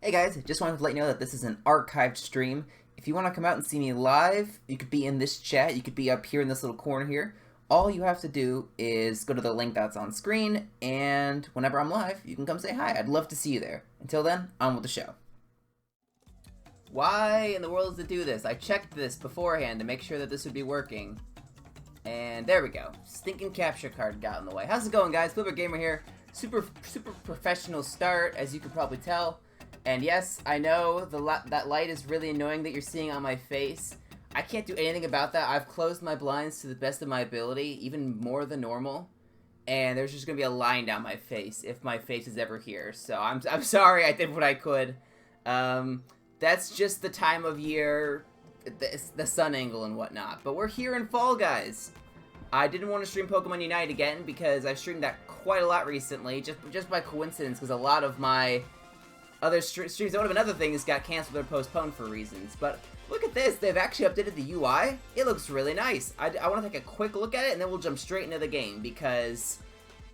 Hey guys, just wanted to let you know that this is an archived stream. If you want to come out and see me live, you could be in this chat, you could be up here in this little corner here. All you have to do is go to the link that's on screen, and whenever I'm live, you can come say hi. I'd love to see you there. Until then, on with the show. Why in the world does it do this? I checked this beforehand to make sure that this would be working. And there we go. Stinking capture card got in the way. How's it going, guys? Flipper Gamer here. Super professional start, as you can probably tell. And yes, I know that light is really annoying that you're seeing on my face. I can't do anything about that. I've closed my blinds to the best of my ability, even more than normal. And there's just gonna be a line down my face if my face is ever here. So I'm sorry, I did what I could. That's just the time of year, the sun angle and whatnot. But we're here in Fall Guys. I didn't want to stream Pokemon Unite again because I've streamed that quite a lot recently, just by coincidence, because a lot of my other streams that would have been other things got canceled or postponed for reasons. But look at this, they've actually updated the UI. It looks really nice. I want to take a quick look at it and then we'll jump straight into the game because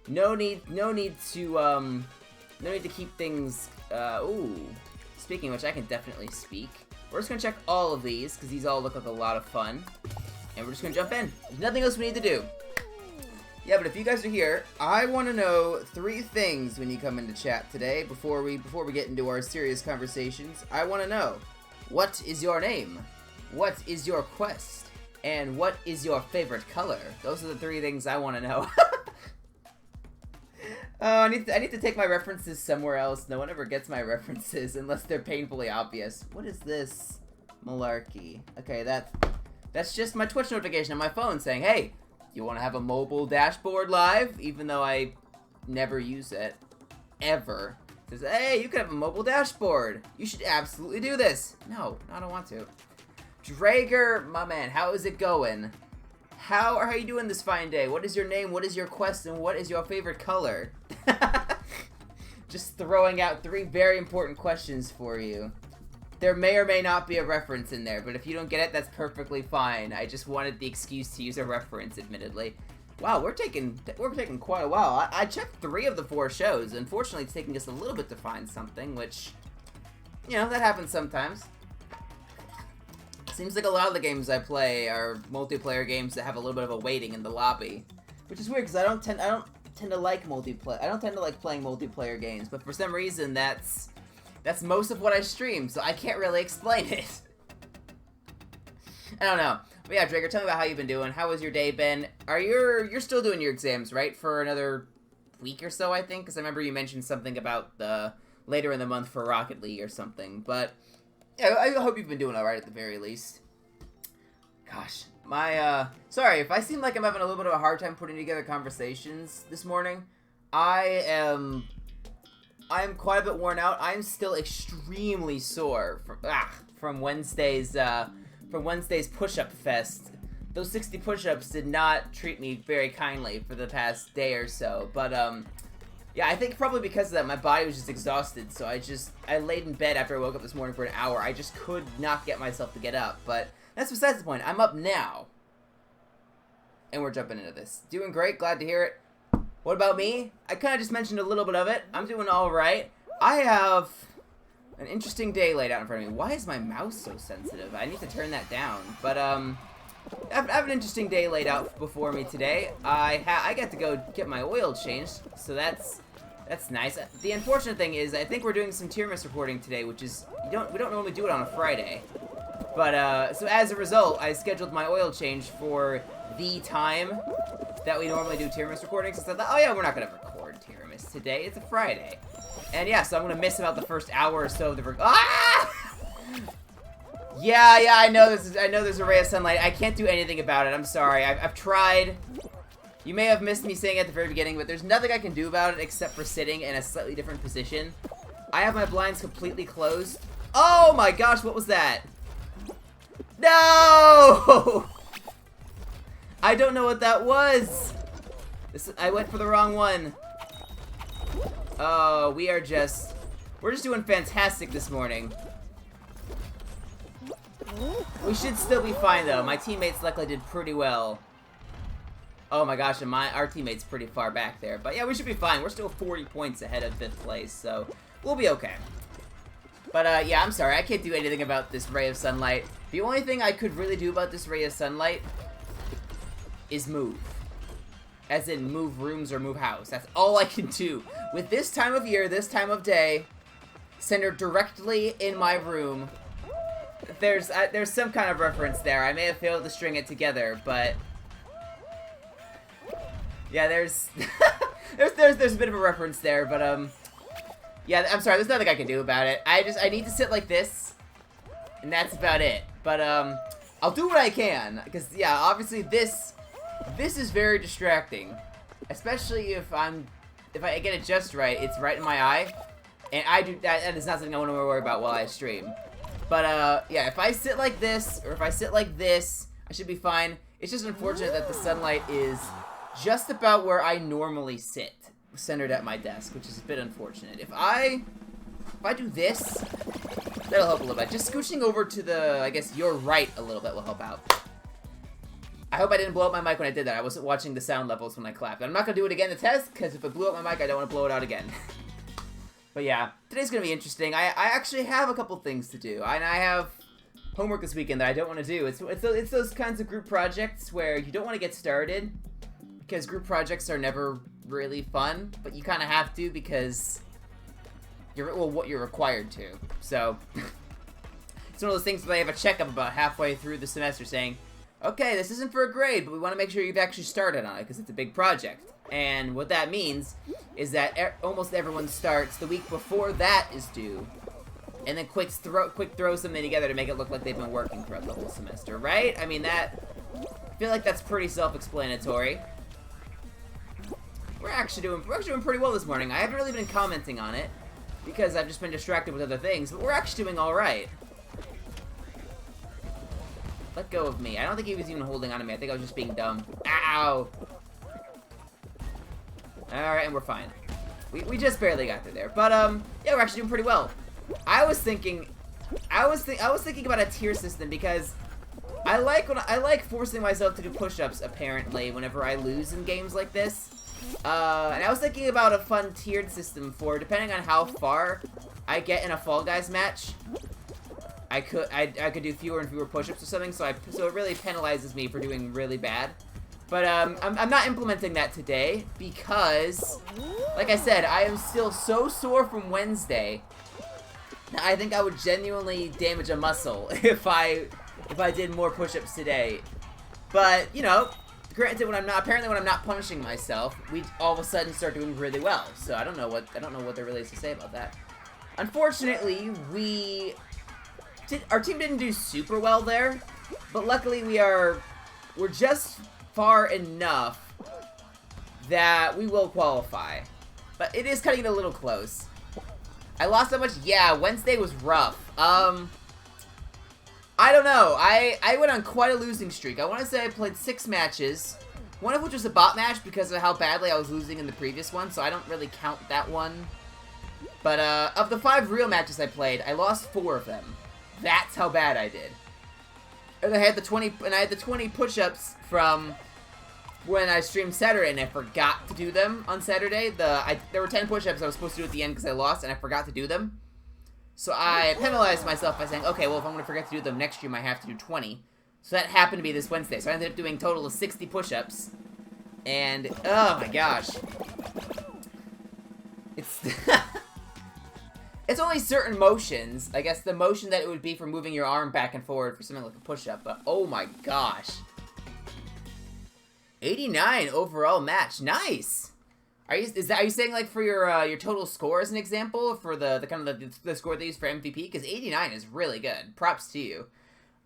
no need to keep things. Ooh, speaking of which, I can definitely speak. We're just gonna check all of these because these all look like a lot of fun, and we're just gonna jump in. There's nothing else we need to do. Yeah, but if you guys are here, I want to know 3 things when you come into chat today before we get into our serious conversations. I want to know, what is your name? What is your quest? And what is your favorite color? Those are the 3 things I want to know. Oh, I need to take my references somewhere else. No one ever gets my references unless they're painfully obvious. What is this malarkey? Okay, that's just my Twitch notification on my phone saying, hey, you want to have a mobile dashboard live? Even though I never use it. Ever. It says, hey, you can have a mobile dashboard. You should absolutely do this. No, I don't want to. Drager, my man, how is it going? How are you doing this fine day? What is your name? What is your quest? And what is your favorite color? Just throwing out 3 very important questions for you. There may or may not be a reference in there, but if you don't get it, that's perfectly fine. I just wanted the excuse to use a reference, admittedly. Wow, we're taking quite a while. I checked 3 of the 4 shows. Unfortunately, it's taking us a little bit to find something, which, you know, that happens sometimes. Seems like a lot of the games I play are multiplayer games that have a little bit of a waiting in the lobby, which is weird because I don't tend to like multiplayer. I don't tend to like playing multiplayer games, but for some reason that's most of what I stream, so I can't really explain it. I don't know. But yeah, Drager, tell me about how you've been doing. How has your day been? You're still doing your exams, right? For another week or so, I think? Because I remember you mentioned something about the later in the month for Rocket League or something. But yeah, I hope you've been doing alright at the very least. Gosh, sorry, if I seem like I'm having a little bit of a hard time putting together conversations this morning, I am quite a bit worn out. I'm still extremely sore from Wednesday's push-up fest. Those 60 push-ups did not treat me very kindly for the past day or so. But yeah, I think probably because of that, my body was just exhausted. So I laid in bed after I woke up this morning for an hour. I just could not get myself to get up. But that's besides the point. I'm up now, and we're jumping into this. Doing great. Glad to hear it. What about me? I kind of just mentioned a little bit of it. I'm doing alright. I have an interesting day laid out in front of me. Why is my mouse so sensitive? I need to turn that down. But, I have an interesting day laid out before me today. I got to go get my oil changed, so that's nice. The unfortunate thing is, I think we're doing some tier miss reporting today, which is, we don't normally do it on a Friday. But, so as a result, I scheduled my oil change for the time that we normally do tier miss recordings. So I thought, oh yeah, we're not gonna record tier miss today. It's a Friday, and yeah, so I'm gonna miss about the first hour or so of the Yeah, I know there's a ray of sunlight. I can't do anything about it. I'm sorry. I've tried. You may have missed me saying it at the very beginning, but there's nothing I can do about it except for sitting in a slightly different position. I have my blinds completely closed. Oh my gosh, what was that? No! I don't know what that was. I went for the wrong one. Oh, we're just doing fantastic this morning. We should still be fine though. My teammates luckily did pretty well. Oh my gosh, and our teammate's pretty far back there. But yeah, we should be fine. We're still 40 points ahead of 5th place, so we'll be okay. But, yeah, I'm sorry. I can't do anything about this ray of sunlight. The only thing I could really do about this ray of sunlight is move. As in, move rooms or move house. That's all I can do. With this time of year, this time of day, centered directly in my room, there's some kind of reference there. I may have failed to string it together, but... yeah, there's... there's a bit of a reference there, but, yeah, I'm sorry, there's nothing I can do about it. I need to sit like this, and that's about it. But, I'll do what I can, because, yeah, obviously this is very distracting. Especially if I get it just right, it's right in my eye, and that is not something I want to worry about while I stream. But, yeah, if I sit like this, or if I sit like this, I should be fine. It's just unfortunate that the sunlight is just about where I normally sit, centered at my desk, which is a bit unfortunate. If I do this, that'll help a little bit. Just scooching over to the, I guess, your right a little bit will help out. I hope I didn't blow up my mic when I did that. I wasn't watching the sound levels when I clapped. I'm not going to do it again to test, because if I blew up my mic, I don't want to blow it out again. But yeah, today's going to be interesting. I actually have a couple things to do, and I have homework this weekend that I don't want to do. It's those kinds of group projects where you don't want to get started, because group projects are never really fun, but you kind of have to because what you're required to. So it's one of those things that I have a checkup about halfway through the semester saying, okay, this isn't for a grade, but we want to make sure you've actually started on it because it's a big project. And what that means is that almost everyone starts the week before that is due, and then quick throw something together to make it look like they've been working throughout the whole semester, right? I mean, I feel like that's pretty self-explanatory. We're actually doing pretty well this morning. I haven't really been commenting on it because I've just been distracted with other things, but we're actually doing all right. Let go of me. I don't think he was even holding on to me. I think I was just being dumb. Ow! Alright, and we're fine. We just barely got through there. But, yeah, we're actually doing pretty well. I was thinking about a tier system because I like forcing myself to do push-ups, apparently, whenever I lose in games like this. And I was thinking about a fun tiered system for, depending on how far I get in a Fall Guys match, I could do fewer and fewer push-ups or something, so it really penalizes me for doing really bad. But, I'm not implementing that today, because, like I said, I am still so sore from Wednesday, that I think I would genuinely damage a muscle if I did more push-ups today. But, you know, granted, apparently when I'm not punishing myself, we all of a sudden start doing really well. So I don't know what there really is to say about that. Unfortunately, our team didn't do super well there, but luckily we're just far enough that we will qualify. But it is cutting it a little close. I lost that much? Yeah, Wednesday was rough. I don't know. I went on quite a losing streak. I want to say I played 6 matches, one of which was a bot match because of how badly I was losing in the previous one, so I don't really count that one. But of the 5 real matches I played, I lost 4 of them. That's how bad I did. And I had the 20 push-ups from when I streamed Saturday, and I forgot to do them on Saturday. There were 10 push-ups I was supposed to do at the end because I lost, and I forgot to do them. So I penalized myself by saying, okay, well, if I'm going to forget to do them next stream, I have to do 20. So that happened to be this Wednesday. So I ended up doing a total of 60 push-ups. And, oh my gosh. It's... It's only certain motions. I guess the motion that it would be for moving your arm back and forward for something like a push-up. But, oh my gosh. 89 overall match. Nice! Are you saying like for your total score as an example for the kind of the score they use for MVP? Because 89 is really good. Props to you.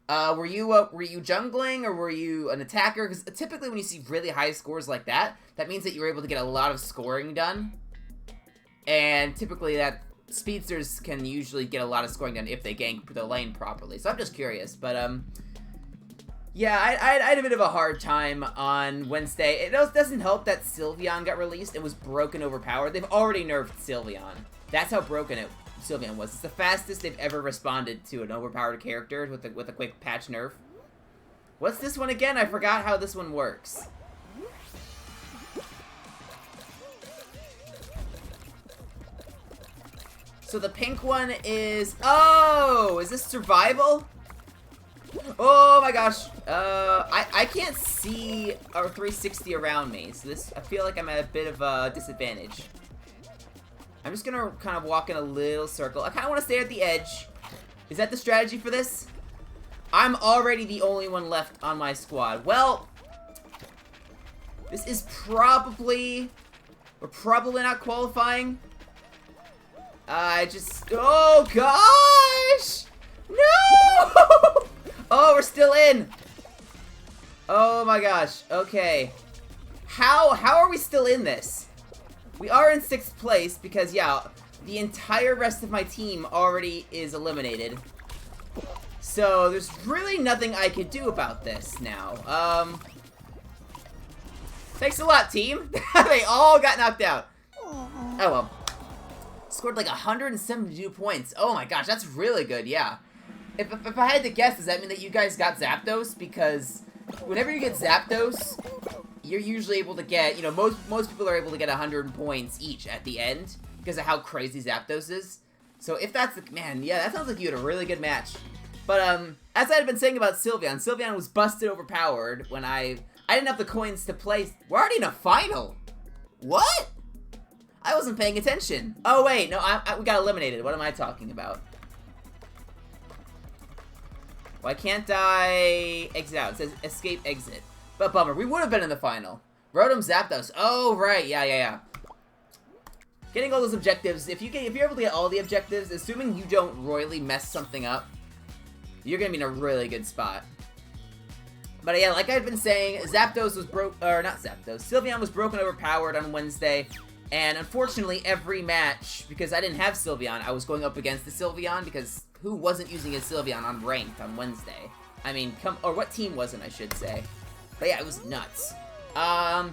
Were you jungling or were you an attacker? Because typically when you see really high scores like that, that means that you were able to get a lot of scoring done. And typically that speedsters can usually get a lot of scoring done if they gank the lane properly. So I'm just curious, but yeah, I had a bit of a hard time on Wednesday. It doesn't help that Sylveon got released and was broken overpowered. They've already nerfed Sylveon. That's how broken Sylveon was. It's the fastest they've ever responded to an overpowered character with a quick patch nerf. What's this one again? I forgot how this one works. So the pink one is... Oh! Is this survival? Oh my gosh. I can't see our 360 around me. So I feel like I'm at a bit of a disadvantage. I'm just gonna kind of walk in a little circle. I kind of want to stay at the edge. Is that the strategy for this? I'm already the only one left on my squad. Well, this is probably... We're probably not qualifying. Oh gosh! No! Oh, we're still in. Oh my gosh. Okay. How are we still in this? We are in 6th place because, yeah, the entire rest of my team already is eliminated. So there's really nothing I could do about this now. Thanks a lot, team. They all got knocked out. Oh well. Scored like 172 points. Oh my gosh, that's really good, yeah. If I had to guess, does that mean that you guys got Zapdos? Because whenever you get Zapdos, you're usually able to get, you know, most people are able to get 100 points each at the end because of how crazy Zapdos is. So if that's the, man, yeah, that sounds like you had a really good match. But as I had been saying about Sylveon, Sylveon was busted overpowered when I didn't have the coins to play. We're already in a final. What? I wasn't paying attention. Oh wait, no, we got eliminated. What am I talking about? Why can't I exit out? It says escape exit. But bummer, we would have been in the final. Rotom Zapdos. Oh right, yeah. Getting all those objectives. If you're able to get all the objectives, assuming you don't royally mess something up, you're gonna be in a really good spot. But yeah, like I've been saying, Zapdos was Sylveon was broken overpowered on Wednesday. And unfortunately, every match, because I didn't have Sylveon, I was going up against the Sylveon, because who wasn't using his Sylveon on ranked on Wednesday? I mean, or what team wasn't, I should say. But yeah, it was nuts. And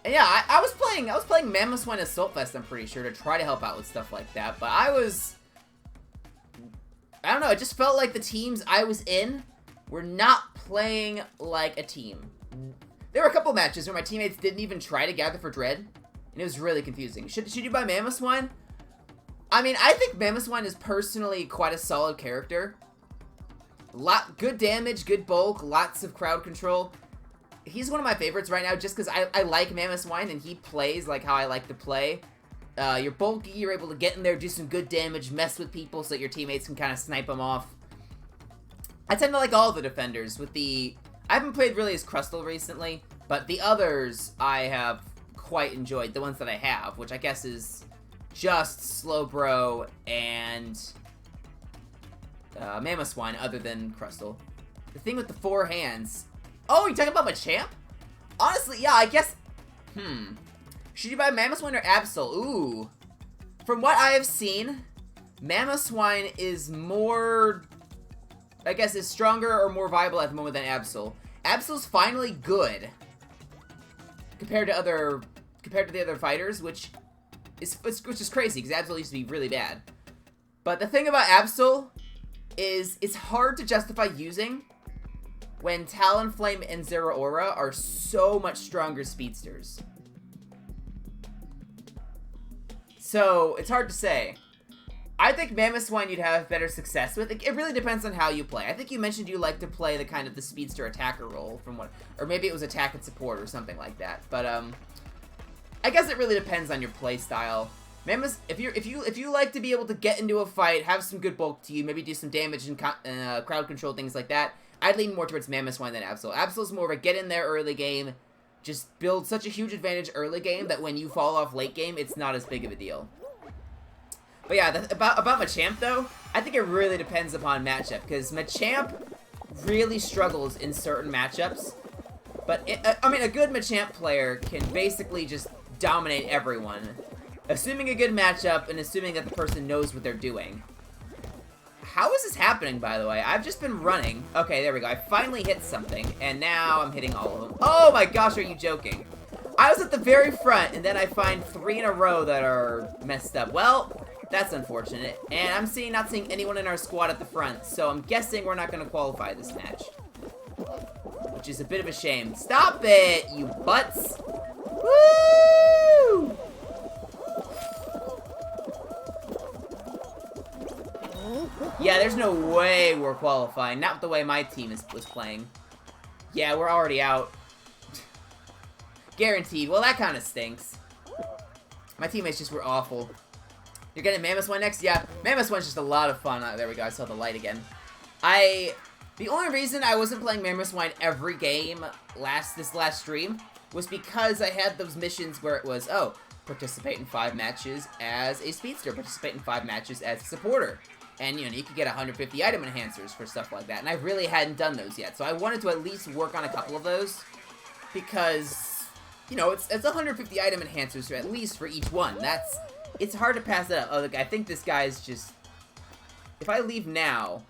yeah, I was playing Mamoswine Assault Fest, I'm pretty sure, to try to help out with stuff like that. But I don't know, it just felt like the teams I was in were not playing like a team. There were a couple matches where my teammates didn't even try to gather for Dread, and it was really confusing. Should you buy Mamoswine? I mean, I think Mamoswine is personally quite a solid character. Good damage, good bulk, lots of crowd control. He's one of my favorites right now just because I like Mamoswine and he plays like how I like to play. You're bulky, you're able to get in there, do some good damage, mess with people so that your teammates can kind of snipe them off. I tend to like all the defenders with the... I haven't played really as Crustle recently, but the others I have quite enjoyed. The ones that I have, which I guess is just Slowbro and Mamoswine, other than Crustle. The thing with the 4 hands... Oh, you talking about Machamp? Honestly, yeah, I guess... Should you buy Mamoswine or Absol? Ooh. From what I have seen, Mamoswine is more... I guess is stronger or more viable at the moment than Absol. Absol's finally good compared to the other fighters, which is crazy because Absol used to be really bad. But the thing about Absol is it's hard to justify using when Talonflame and Zeraora are so much stronger speedsters. So it's hard to say. I think Mamoswine you'd have better success with. It really depends on how you play. I think you mentioned you like to play the kind of the speedster attacker role from what, or maybe it was attack and support or something like that. But I guess it really depends on your play style. If you like to be able to get into a fight, have some good bulk to you, maybe do some damage and crowd control, things like that, I'd lean more towards Mamoswine than Absol. Absol's more of a get in there early game, just build such a huge advantage early game that when you fall off late game, it's not as big of a deal. But yeah, about Machamp though, I think it really depends upon matchup, because Machamp really struggles in certain matchups. But, I mean, a good Machamp player can basically just dominate everyone. Assuming a good matchup, and assuming that the person knows what they're doing. How is this happening, by the way? I've just been running. Okay, there we go. I finally hit something, and now I'm hitting all of them. Oh my gosh, are you joking? I was at the very front, and then I find 3 in a row that are messed up. Well... that's unfortunate, and I'm not seeing anyone in our squad at the front, so I'm guessing we're not going to qualify this match. Which is a bit of a shame. Stop it, you butts! Woo! Yeah, there's no way we're qualifying. Not the way my team was playing. Yeah, we're already out. Guaranteed. Well, that kind of stinks. My teammates just were awful. You're getting Mammoth One next? Yeah, Mammoth One's just a lot of fun. There we go, I saw the light again. The only reason I wasn't playing Mammoth Wine every game this last stream was because I had those missions where it was, oh, participate in 5 matches as a speedster, participate in 5 matches as a supporter. And, you know, you could get 150 item enhancers for stuff like that. And I really hadn't done those yet. So I wanted to at least work on a couple of those because, you know, it's 150 item enhancers at least for each one. It's hard to pass that up. Oh, look, I think this guy's just... If I leave now...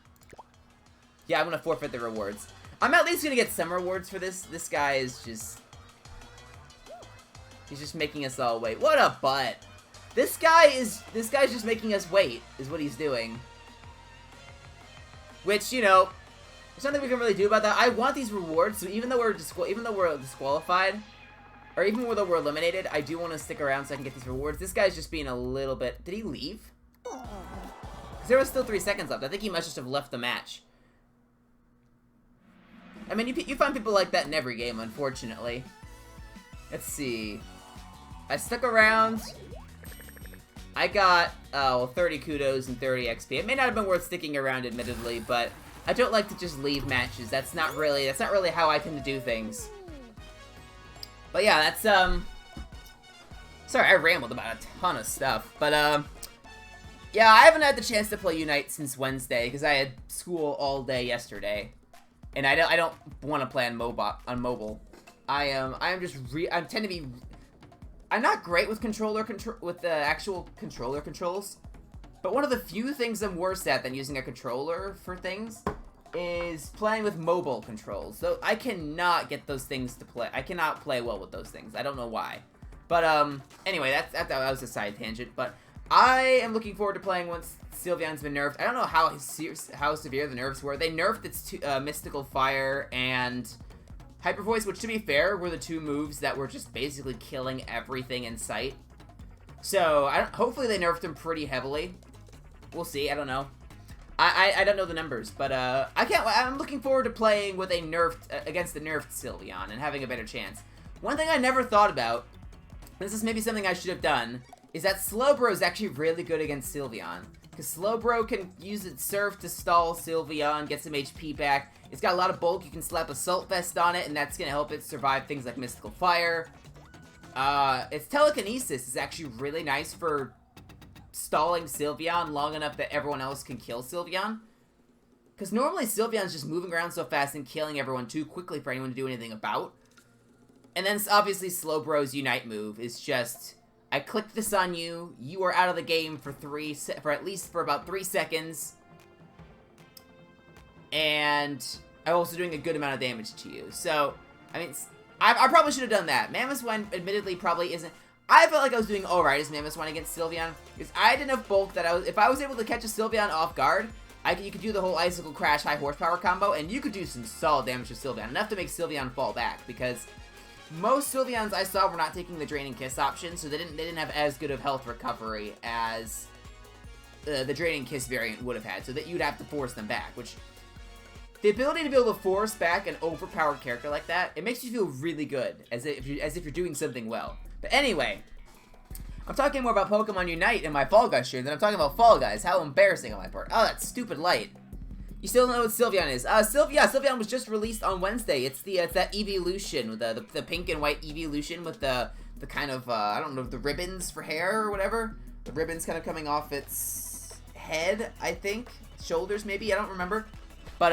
Yeah, I'm gonna forfeit the rewards. I'm at least gonna get some rewards for this. This guy is just... He's just making us all wait. What a butt! This guy's just making us wait, is what he's doing. Which, you know, there's nothing we can really do about that. I want these rewards, so even though we're disqualified, or even though we're eliminated, I do want to stick around so I can get these rewards. This guy's just being a little bit... Did he leave? Because there was still 3 seconds left. I think he must just have left the match. I mean, you find people like that in every game, unfortunately. Let's see. I stuck around. I got, 30 kudos and 30 XP. It may not have been worth sticking around, admittedly, but I don't like to just leave matches. That's not really how I tend to do things. But yeah, that's, sorry, I rambled about a ton of stuff. But, yeah, I haven't had the chance to play Unite since Wednesday, because I had school all day yesterday. And I don't want to play on mobile. I'm not great with with the actual controller controls, but one of the few things I'm worse at than using a controller for things is playing with mobile controls. So I cannot get those things to play. I cannot play well with those things. I don't know why. But anyway, that was a side tangent. But I am looking forward to playing once Sylveon's been nerfed. I don't know how severe the nerfs were. They nerfed its Mystical Fire and Hyper Voice, which, to be fair, were the 2 moves that were just basically killing everything in sight. So, hopefully they nerfed them pretty heavily. We'll see, I don't know. I don't know the numbers, but I'm looking forward to playing with against the nerfed Sylveon and having a better chance. One thing I never thought about, this is maybe something I should have done, is that Slowbro is actually really good against Sylveon. Because Slowbro can use its Surf to stall Sylveon, get some HP back. It's got a lot of bulk. You can slap Assault Vest on it, and that's going to help it survive things like Mystical Fire. Its Telekinesis is actually really nice for stalling Sylveon long enough that everyone else can kill Sylveon. Because normally Sylveon's just moving around so fast and killing everyone too quickly for anyone to do anything about. And then obviously Slowbro's Unite move is just... I clicked this on you, you are out of the game for about 3 seconds. And I'm also doing a good amount of damage to you. So, I mean, I probably should have done that. Mammoth One admittedly probably isn't... I felt like I was doing alright as Mammoth One against Sylveon. Because I had enough bulk that if I was able to catch a Sylveon off guard, you could do the whole Icicle Crash high horsepower combo, and you could do some solid damage to Sylveon. Enough to make Sylveon fall back, because... Most Sylveons I saw were not taking the Draining Kiss option, so they didn't have as good of health recovery as the Draining Kiss variant would have had, so that you'd have to force them back, which... The ability to be able to force back an overpowered character like that, it makes you feel really good, as if you're doing something well. But anyway, I'm talking more about Pokemon Unite in my Fall Guys stream than I'm talking about Fall Guys. How embarrassing on my part. Oh, that stupid light. You still don't know what Sylveon is. Sylveon was just released on Wednesday. It's that evolution, with the pink and white evolution with the kind of, I don't know, the ribbons for hair or whatever. The ribbons kind of coming off its head, I think. Shoulders, maybe? I don't remember. But,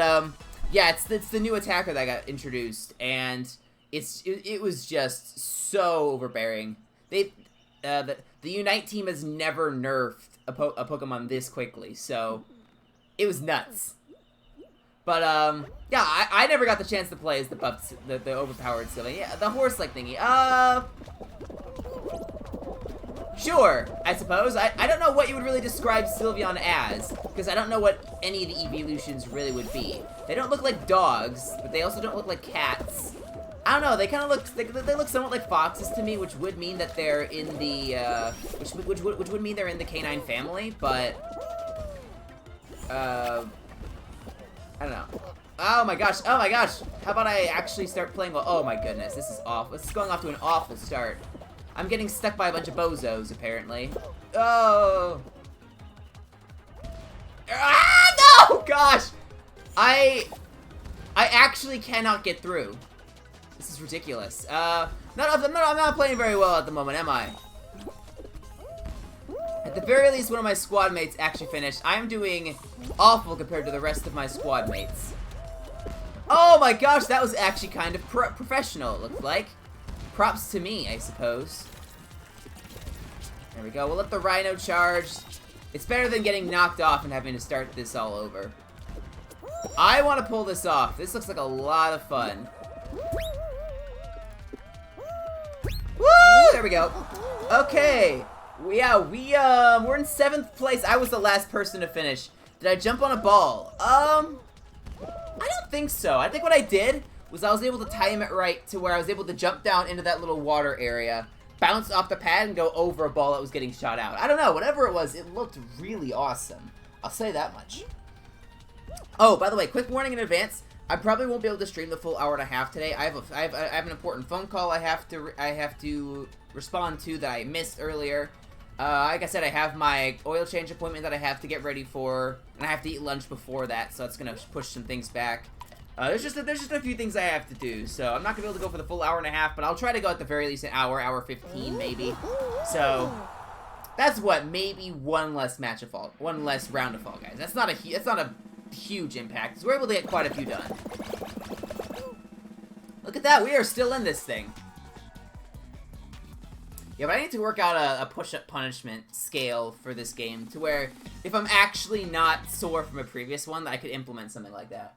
yeah, it's the new attacker that got introduced, and it was just so overbearing. The Unite team has never nerfed a Pokemon this quickly, so it was nuts. But, yeah, I never got the chance to play as the overpowered Sylveon. Yeah, the horse-like thingy. Sure, I suppose. I don't know what you would really describe Sylveon as, because I don't know what any of the evolutions really would be. They don't look like dogs, but they also don't look like cats. I don't know, they kind of look, they look somewhat like foxes to me, which would mean that they're in the, which would mean they're in the canine family, but... I don't know. Oh my gosh, oh my gosh! How about I actually start playing well? Oh my goodness, this is awful. This is going off to an awful start. I'm getting stuck by a bunch of bozos, apparently. Oh! Ah, no! Gosh! I actually cannot get through. This is ridiculous. I'm not playing very well at the moment, am I? At the very least, one of my squad mates actually finished. I'm doing awful compared to the rest of my squad mates. Oh my gosh, that was actually kind of professional, it looked like. Props to me, I suppose. There we go. We'll let the Rhino charge. It's better than getting knocked off and having to start this all over. I want to pull this off. This looks like a lot of fun. Woo! There we go. Okay. We're in 7th place. I was the last person to finish. Did I jump on a ball? I don't think so. I think what I did was I was able to time it right to where I was able to jump down into that little water area, bounce off the pad, and go over a ball that was getting shot out. I don't know. Whatever it was, it looked really awesome. I'll say that much. Oh, by the way, quick warning in advance. I probably won't be able to stream the full hour and a half today. I have an important phone call I have to respond to that I missed earlier. Like I said, I have my oil change appointment that I have to get ready for, and I have to eat lunch before that, so that's gonna push some things back. There's just a few things I have to do, so I'm not gonna be able to go for the full hour and a half, but I'll try to go at the very least an hour 15 maybe. So that's what, maybe one less round of Fall Guys. That's not a huge impact, so we're able to get quite a few done. Look at that, we are still in this thing. Yeah, but I need to work out a push-up punishment scale for this game to where if I'm actually not sore from a previous one, I could implement something like that.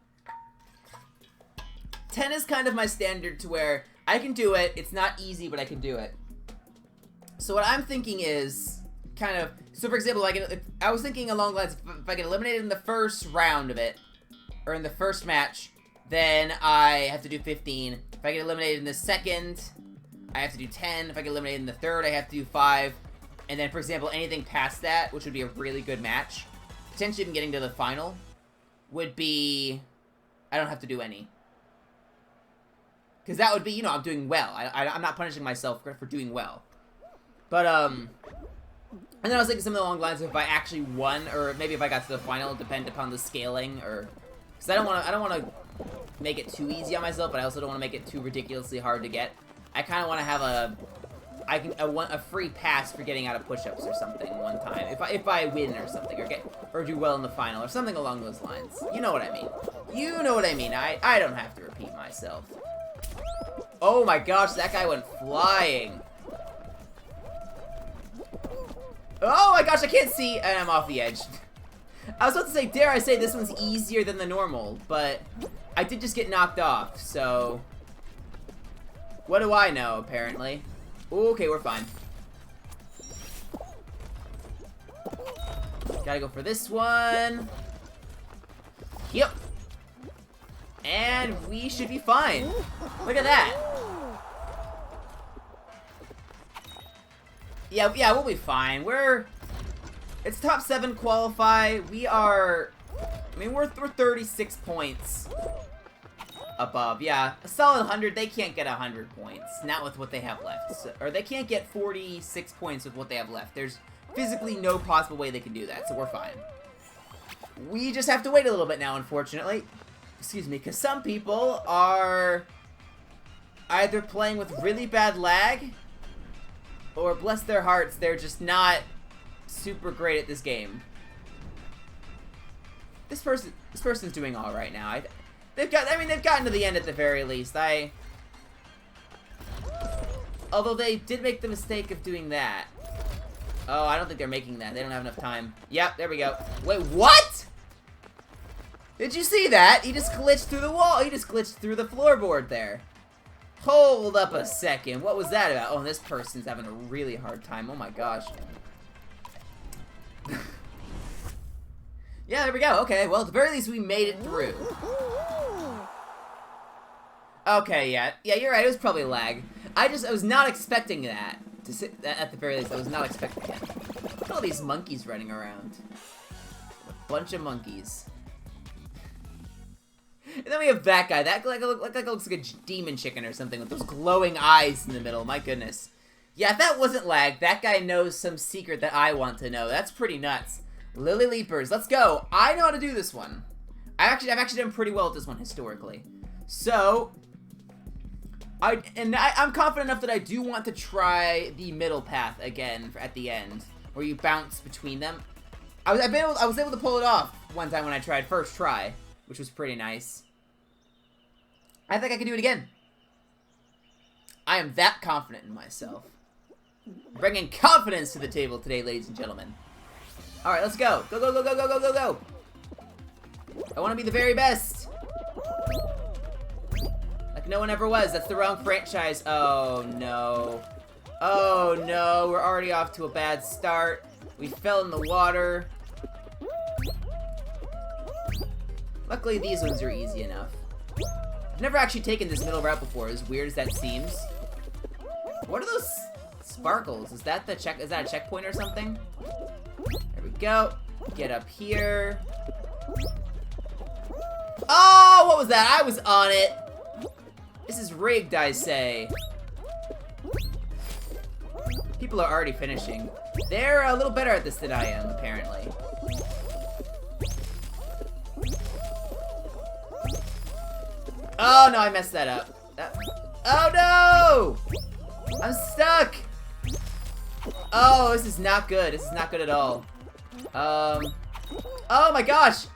10 is kind of my standard to where I can do it. It's not easy, but I can do it. So what I'm thinking is kind of, so for example, I was thinking along the lines, if I get eliminated in the first round of it, or in the first match, then I have to do 15. If I get eliminated in the second, I have to do 10. If I get eliminated in the third, I have to do 5. And then, for example, anything past that, which would be a really good match, potentially even getting to the final, would be, I don't have to do any. Because that would be, you know, I'm doing well. I'm not punishing myself for doing well. But, and then I was thinking something along the lines of if I actually won, or maybe if I got to the final, it depend upon the scaling, or, because I don't want to make it too easy on myself, but I also don't want to make it too ridiculously hard to get. I kind of want to have a free pass for getting out of push-ups or something one time, if I win or something, or do well in the final, or something along those lines. You know what I mean. You know what I mean. I don't have to repeat myself. Oh my gosh, that guy went flying. Oh my gosh, I can't see, and I'm off the edge. I was about to say, dare I say, this one's easier than the normal, but I did just get knocked off, so what do I know, apparently? Okay, we're fine. Gotta go for this one. Yep. And we should be fine. Look at that. Yeah, we'll be fine. It's top 7 qualify. We're 36 points above. Yeah, a solid 100. They can't get 100 points. Not with what they have left. So, or they can't get 46 points with what they have left. There's physically no possible way they can do that, so we're fine. We just have to wait a little bit now, unfortunately. Excuse me, because some people are either playing with really bad lag, or bless their hearts, they're just not super great at this game. This person's doing all right now. They've gotten to the end at the very least. Although they did make the mistake of doing that. Oh, I don't think they're making that. They don't have enough time. Yep, there we go. Wait, what? Did you see that? He just glitched through the wall. He just glitched through the floorboard there. Hold up a second. What was that about? Oh, this person's having a really hard time. Oh my gosh. Yeah, there we go. Okay, well, at the very least, we made it through. Okay, yeah. Yeah, you're right. It was probably lag. I was not expecting that. At the very least, I was not expecting it. Look at all these monkeys running around. Bunch of monkeys. And then we have that guy. That looks like a demon chicken or something with those glowing eyes in the middle. My goodness. Yeah, if that wasn't lag, that guy knows some secret that I want to know. That's pretty nuts. Lily Leapers, let's go. I know how to do this one. I've actually done pretty well at this one historically. So, I'm confident enough that I do want to try the middle path again at the end, where you bounce between them. I was able to pull it off one time when I tried first try, which was pretty nice. I think I can do it again. I am that confident in myself. Bringing confidence to the table today, ladies and gentlemen. Alright, let's go. Go, go, go, go, go, go, go, go. I want to be the very best. Like no one ever was. That's the wrong franchise. Oh, no. Oh, no. We're already off to a bad start. We fell in the water. Luckily, these ones are easy enough. I've never actually taken this middle route before, as weird as that seems. What are those sparkles? Is that a checkpoint or something? There we go. Get up here. Oh, what was that? I was on it. This is rigged, I say. People are already finishing. They're a little better at this than I am, apparently. Oh, no, I messed that up. Oh, no! I'm stuck! Oh, this is not good. This is not good at all. Oh, my gosh!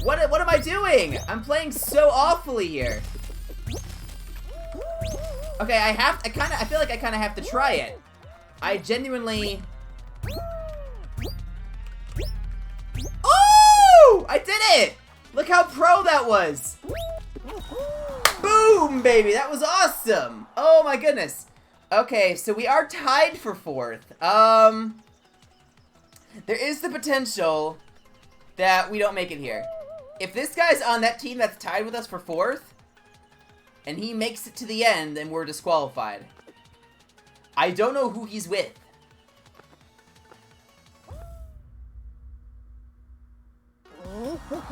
What am I doing? I'm playing so awfully here. Okay, I feel like I kind of have to try it. I genuinely... Oh! I did it! Look how pro that was! Boom, baby! That was awesome! Oh my goodness. Okay, so we are tied for 4th. There is the potential that we don't make it here. If this guy's on that team that's tied with us for 4th, and he makes it to the end, then we're disqualified. I don't know who he's with.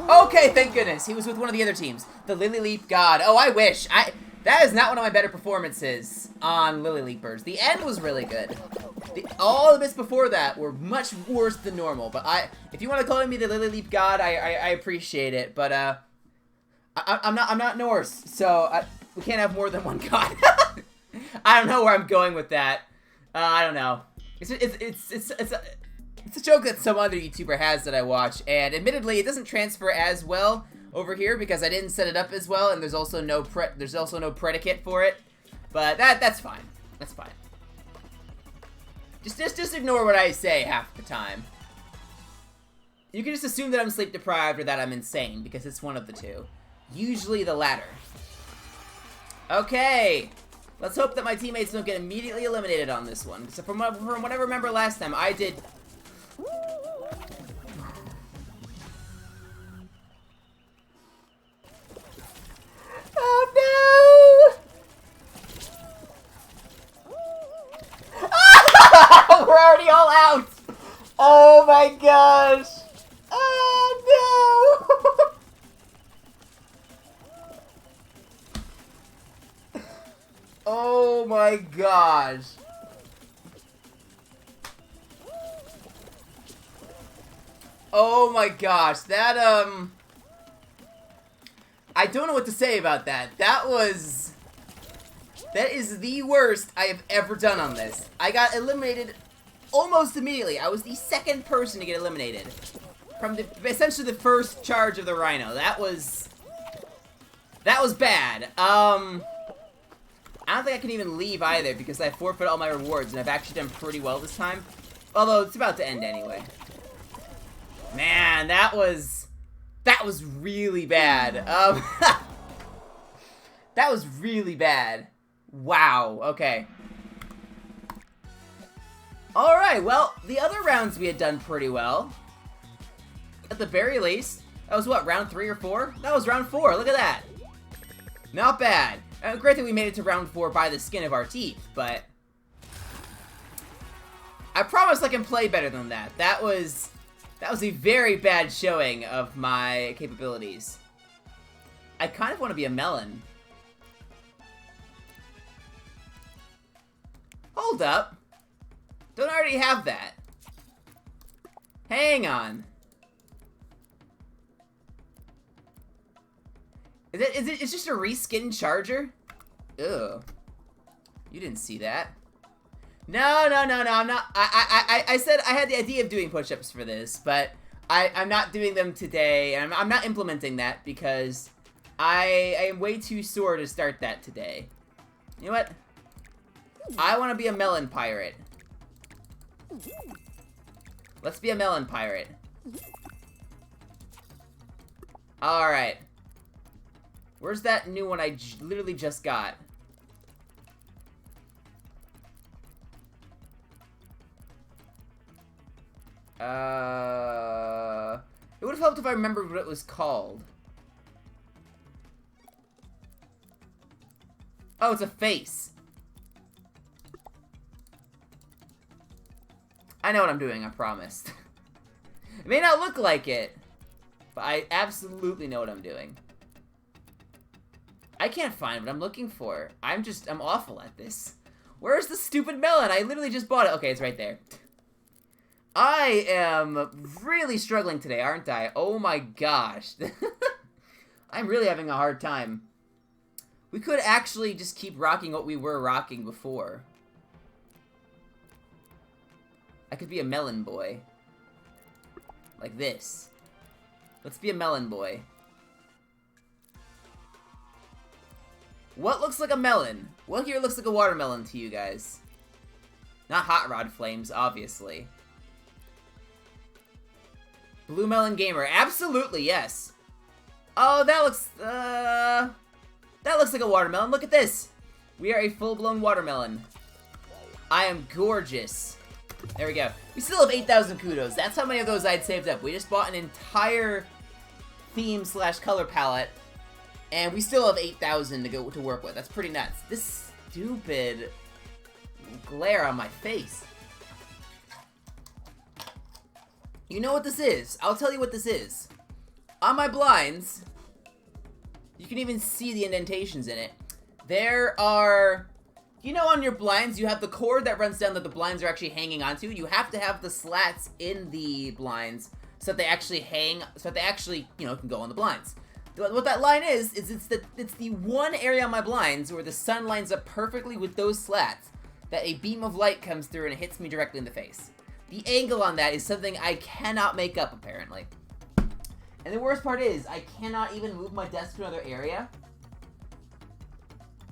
Okay, thank goodness. He was with one of the other teams. The Lily Leap God. Oh, I wish. That is not one of my better performances on Lily Leapers. The end was really good. All the bits before that were much worse than normal. But if you want to call me the Lily Leap God, I appreciate it. But I'm not Norse, so we can't have more than one god. I don't know where I'm going with that. I don't know. It's a joke that some other YouTuber has that I watch, and admittedly, it doesn't transfer as well over here because I didn't set it up as well, and there's also no predicate for it. But that's fine. That's fine. Just ignore what I say half the time. You can just assume that I'm sleep deprived or that I'm insane because it's one of the two. Usually the latter. Okay. Let's hope that my teammates don't get immediately eliminated on this one. So from what I remember last time, I did... Oh no! We're already all out! Oh my gosh! Oh no! Oh my gosh! Oh my gosh, that, I don't know what to say about that. That is the worst I have ever done on this. I got eliminated almost immediately. I was the second person to get eliminated. From essentially the first charge of the Rhino. That was bad. I don't think I can even leave either because I forfeit all my rewards and I've actually done pretty well this time. Although it's about to end anyway. Man, that was really bad. That was really bad. Wow, okay. Alright, well, the other rounds we had done pretty well. At the very least. That was what, round 3 or 4? That was round 4, look at that. Not bad. Great that we made it to round 4 by the skin of our teeth, but... I promise I can play better than that. That was That was a very bad showing of my capabilities. I kind of want to be a melon. Hold up. Don't I already have that? Hang on. It's just a reskin charger? Ugh. You didn't see that. No, I'm not. I said I had the idea of doing push-ups for this, but I'm not doing them today. I'm not implementing that because I am way too sore to start that today. You know what? I want to be a melon pirate. Let's be a melon pirate. Alright. Where's that new one I literally just got? It would have helped if I remembered what it was called. Oh, it's a face. I know what I'm doing, I promised. It may not look like it, but I absolutely know what I'm doing. I can't find what I'm looking for. I'm awful at this. Where's the stupid melon? I literally just bought it. Okay, it's right there. I am really struggling today, aren't I? Oh my gosh. I'm really having a hard time. We could actually just keep rocking what we were rocking before. I could be a melon boy. Like this. Let's be a melon boy. What looks like a melon? What here looks like a watermelon to you guys? Not Hot Rod Flames, obviously. Blue Melon Gamer. Absolutely, yes. Oh, that looks like a watermelon. Look at this. We are a full-blown watermelon. I am gorgeous. There we go. We still have 8,000 kudos. That's how many of those I'd saved up. We just bought an entire theme/color palette, and we still have 8,000 to work with. That's pretty nuts. This stupid glare on my face. You know what this is? I'll tell you what this is. On my blinds, you can even see the indentations in it. There are... You know, on your blinds, you have the cord that runs down that the blinds are actually hanging onto. You have to have the slats in the blinds so that they actually hang, so that they actually, you know, can go on the blinds. What that line is it's the one area on my blinds where the sun lines up perfectly with those slats that a beam of light comes through and it hits me directly in the face. The angle on that is something I cannot make up, apparently. And the worst part is, I cannot even move my desk to another area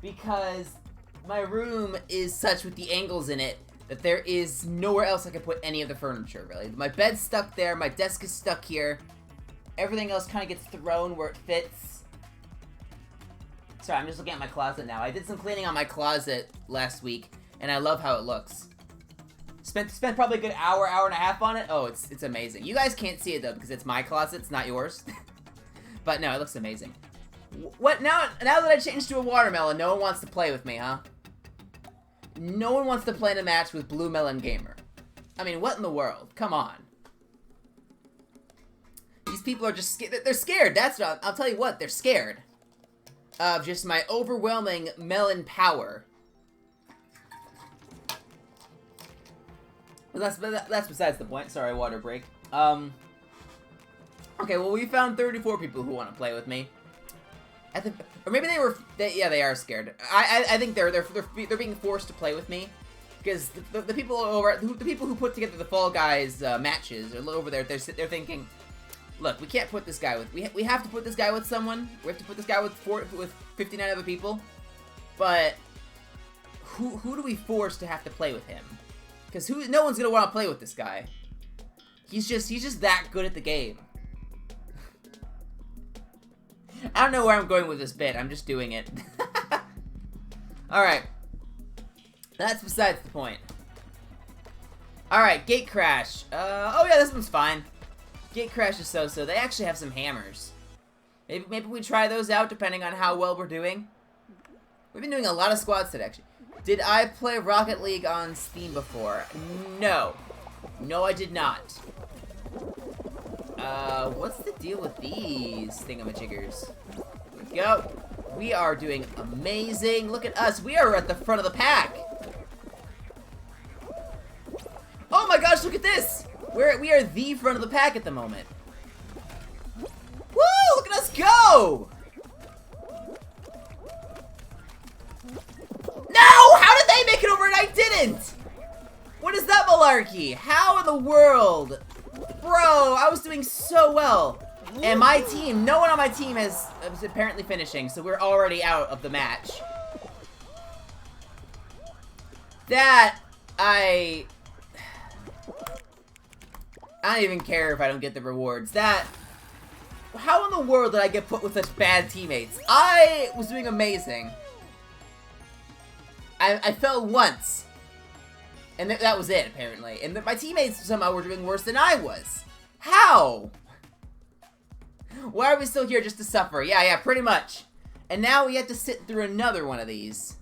because my room is such with the angles in it that there is nowhere else I can put any of the furniture, really. My bed's stuck there, my desk is stuck here, everything else kind of gets thrown where it fits. Sorry, I'm just looking at my closet now. I did some cleaning on my closet last week, and I love how it looks. Spent probably a good hour and a half on it. Oh, it's amazing. You guys can't see it, though, because it's my closet, it's not yours. But no, it looks amazing. What, now that I changed to a watermelon, no one wants to play with me, huh? No one wants to play in a match with Blue Melon Gamer. I mean, what in the world? Come on. These people are just scared. They're scared. That's what I'll tell you what. They're scared of just my overwhelming melon power. But that's besides the point. Sorry, water break. Okay, well, we found 34 people who want to play with me. Or maybe yeah, they are scared. I think they're being forced to play with me because the people who put together the Fall Guys matches are over there. They're thinking, look, we can't put this guy with we have to put this guy with someone. We have to put this guy with 59 other people. But who do we force to have to play with him? Because no one's gonna want to play with this guy. He's just that good at the game. I don't know where I'm going with this bit. I'm just doing it. Alright. That's besides the point. Alright, Gate Crash. Oh yeah, this one's fine. Gate Crash is so-so. They actually have some hammers. Maybe we try those out depending on how well we're doing. We've been doing a lot of squads today, actually. Did I play Rocket League on Steam before? No. No, I did not. What's the deal with these thingamajiggers? Here we go. We are doing amazing. Look at us. We are at the front of the pack. Oh my gosh, look at this. We are the front of the pack at the moment. Woo! Look at us go! No! How did they make it over and I didn't? What is that malarkey? How in the world? Bro, I was doing so well. And my team, no one on my team is apparently finishing, so we're already out of the match. That, I don't even care if I don't get the rewards. How in the world did I get put with such bad teammates? I was doing amazing. I fell once. And that was it, apparently. And my teammates somehow were doing worse than I was. How? Why are we still here just to suffer? Yeah, pretty much. And now we have to sit through another one of these.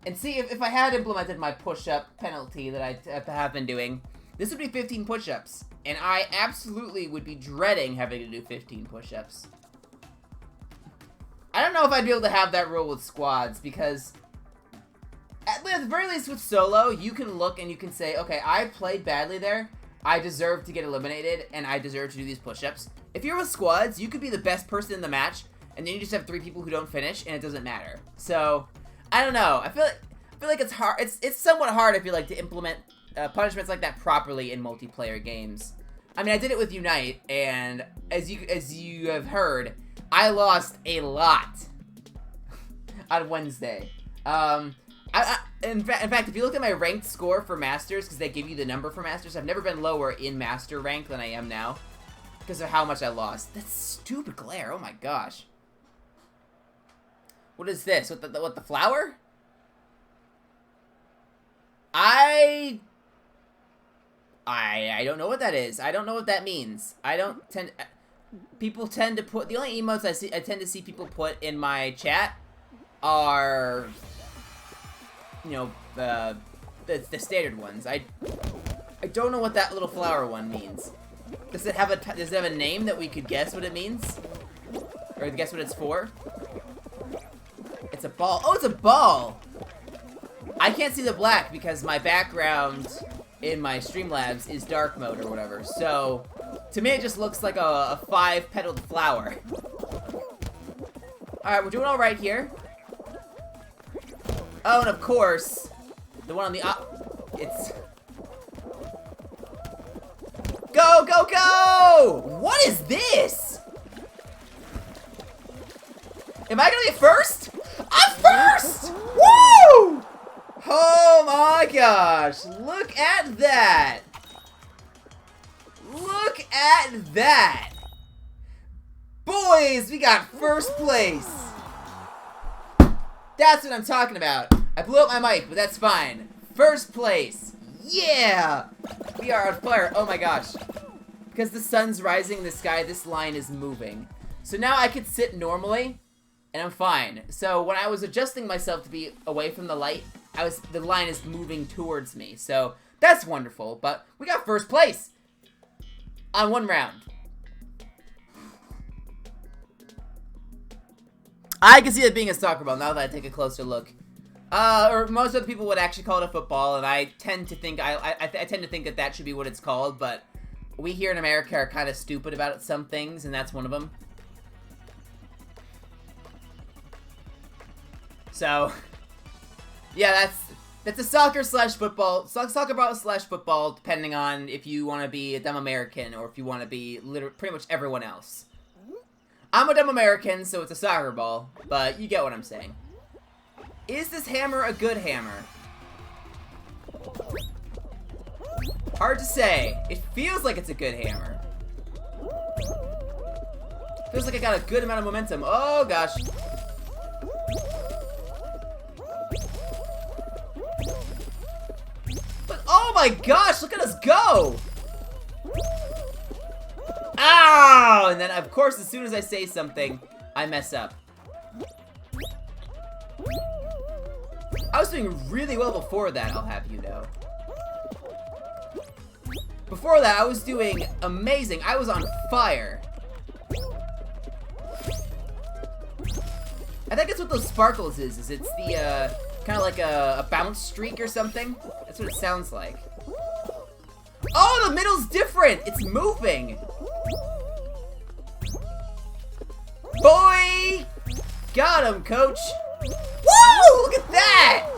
And see, if I had implemented my push-up penalty that I have been doing, this would be 15 push-ups. And I absolutely would be dreading having to do 15 push-ups. I don't know if I'd be able to have that rule with squads, because at the very least with solo, you can look and you can say, okay, I played badly there, I deserve to get eliminated, and I deserve to do these push-ups. If you're with squads, you could be the best person in the match, and then you just have 3 people who don't finish, and it doesn't matter. So, I don't know. I feel like it's hard. It's somewhat hard, I feel like, to implement punishments like that properly in multiplayer games. I mean, I did it with Unite, and as you have heard, I lost a lot on Wednesday. In fact, if you look at my ranked score for Masters, because they give you the number for Masters, I've never been lower in Master rank than I am now, because of how much I lost. That's stupid glare, oh my gosh. What is this? What the flower? I don't know what that is. I don't know what that means. People tend to put, the only emotes I tend to see people put in my chat are, you know, the standard ones. I don't know what that little flower one means. Does it have a name that we could guess what it means? Or guess what it's for? It's a ball. Oh, it's a ball! I can't see the black because my background in my Streamlabs is dark mode or whatever. So, to me it just looks like a 5-petaled flower. Alright, we're doing alright here. Oh, and of course, the one on the it's... Go, go, go! What is this? Am I gonna be first? I'm first! Woo! Oh my gosh, look at that! Look at that! Boys, we got first place! That's what I'm talking about. I blew up my mic, but that's fine. First place! Yeah! We are on fire. Oh my gosh. Because the sun's rising in the sky, this line is moving. So now I could sit normally, and I'm fine. So when I was adjusting myself to be away from the light, the line is moving towards me. So that's wonderful. But we got first place on 1 round. I can see it being a soccer ball now that I take a closer look. Or most other people would actually call it a football, and I tend to think I tend to think that that should be what it's called. But we here in America are kind of stupid about some things, and that's one of them. So, yeah, that's a soccer/football, soccer ball/football, depending on if you want to be a dumb American or if you want to be pretty much everyone else. I'm a dumb American, so it's a soccer ball, but you get what I'm saying. Is this hammer a good hammer? Hard to say. It feels like it's a good hammer. Feels like I got a good amount of momentum. Oh gosh. But oh my gosh, look at us go! Ow! And then, of course, as soon as I say something, I mess up. I was doing really well before that, I'll have you know. Before that, I was doing amazing. I was on fire. I think that's what those sparkles is it's the, kind of like a bounce streak or something. That's what it sounds like. Oh, the middle's different! It's moving! Boy! Got him, coach! Woo! Look at that!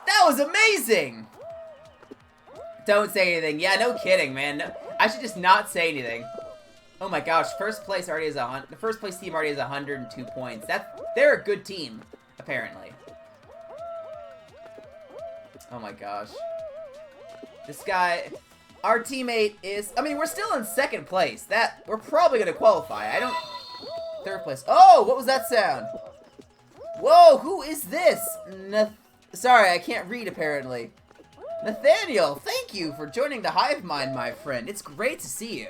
That was amazing! Don't say anything. Yeah, no kidding, man. No, I should just not say anything. Oh my gosh, first place already is the first place team already has 102 points. They're a good team, apparently. Oh my gosh. This guy, our teammate is, I mean, we're still in second place. We're probably gonna qualify. Third place. Oh, what was that sound? Whoa, who is this? Sorry, I can't read apparently. Nathaniel, thank you for joining the Hive Mind, my friend. It's great to see you.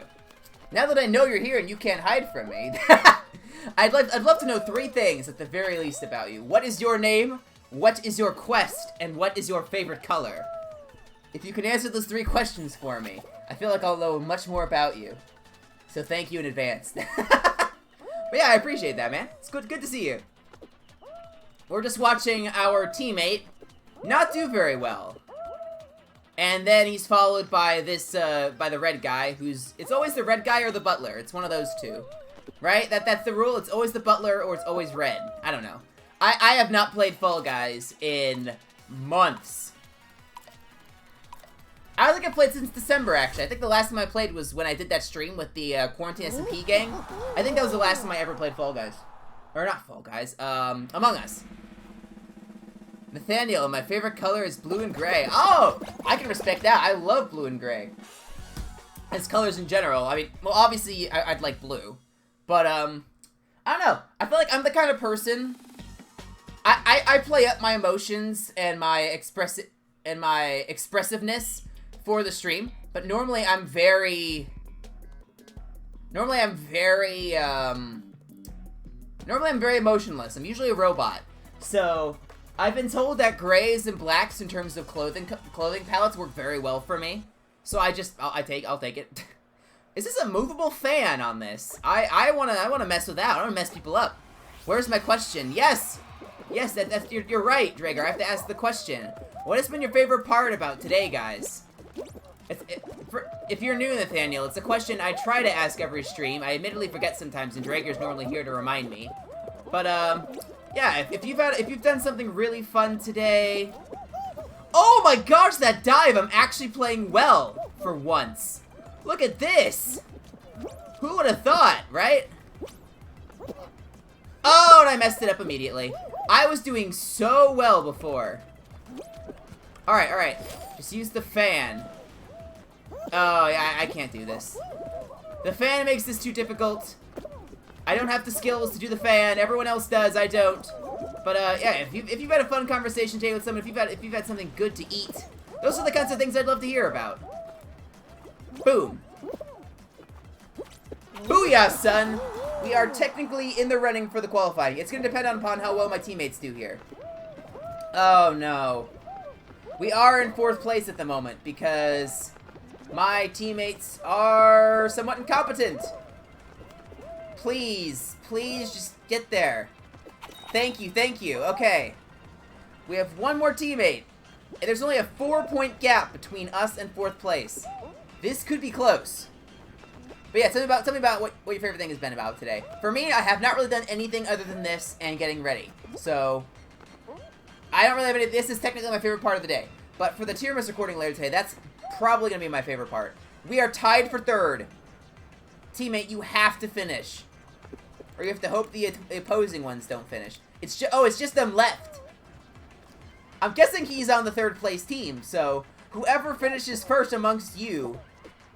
Now that I know you're here and you can't hide from me, I'd love to know 3 things at the very least about you. What is your name? What is your quest? And what is your favorite color? If you can answer those 3 questions for me, I feel like I'll know much more about you. So thank you in advance. But yeah, I appreciate that, man. It's good to see you. We're just watching our teammate not do very well. And then he's followed by this, by the red guy, it's always the red guy or the butler. It's one of those 2. Right? That's the rule. It's always the butler or it's always red. I don't know. I have not played Fall Guys in months. I don't think I've played since December, actually. I think the last time I played was when I did that stream with the, Quarantine SMP gang. I think that was the last time I ever played Fall Guys. Or not Fall Guys, Among Us. Nathaniel, my favorite color is blue and gray. Oh! I can respect that. I love blue and gray. As colors in general. I mean, well, obviously, I'd like blue. But, I don't know. I feel like I'm the kind of person... I play up my emotions and my expressiveness for the stream. But normally, I'm very emotionless. I'm usually a robot. So... I've been told that grays and blacks in terms of clothing palettes work very well for me. So I'll take it. Is this a movable fan on this? I wanna mess with that. I wanna mess people up. Where's my question? Yes! Yes, you're right, Drager. I have to ask the question. What has been your favorite part about today, guys? If you're new, Nathaniel, it's a question I try to ask every stream. I admittedly forget sometimes, and Drager's normally here to remind me. But, yeah, if you've done something really fun today... Oh my gosh, that dive! I'm actually playing well, for once. Look at this! Who would have thought, right? Oh, and I messed it up immediately. I was doing so well before. Alright. Just use the fan. Oh, yeah, I can't do this. The fan makes this too difficult. I don't have the skills to do the fan. Everyone else does. I don't. But yeah, if you've had a fun conversation today with someone, if you've had something good to eat, those are the kinds of things I'd love to hear about. Boom. Booyah, son. We are technically in the running for the qualifying. It's going to depend upon how well my teammates do here. Oh no. We are in 4th place at the moment because my teammates are somewhat incompetent. Please just get there. Thank you. Okay. We have one more teammate. And there's only a 4-point gap between us and 4th place. This could be close. But yeah, tell me about what your favorite thing has been about today. For me, I have not really done anything other than this and getting ready. So, I don't really have any... This is technically my favorite part of the day. But for the tier list recording later today, that's probably going to be my favorite part. We are tied for 3rd. Teammate, you have to finish. Or you have to hope the opposing ones don't finish. It's just them left. I'm guessing he's on the 3rd place team, so whoever finishes first amongst you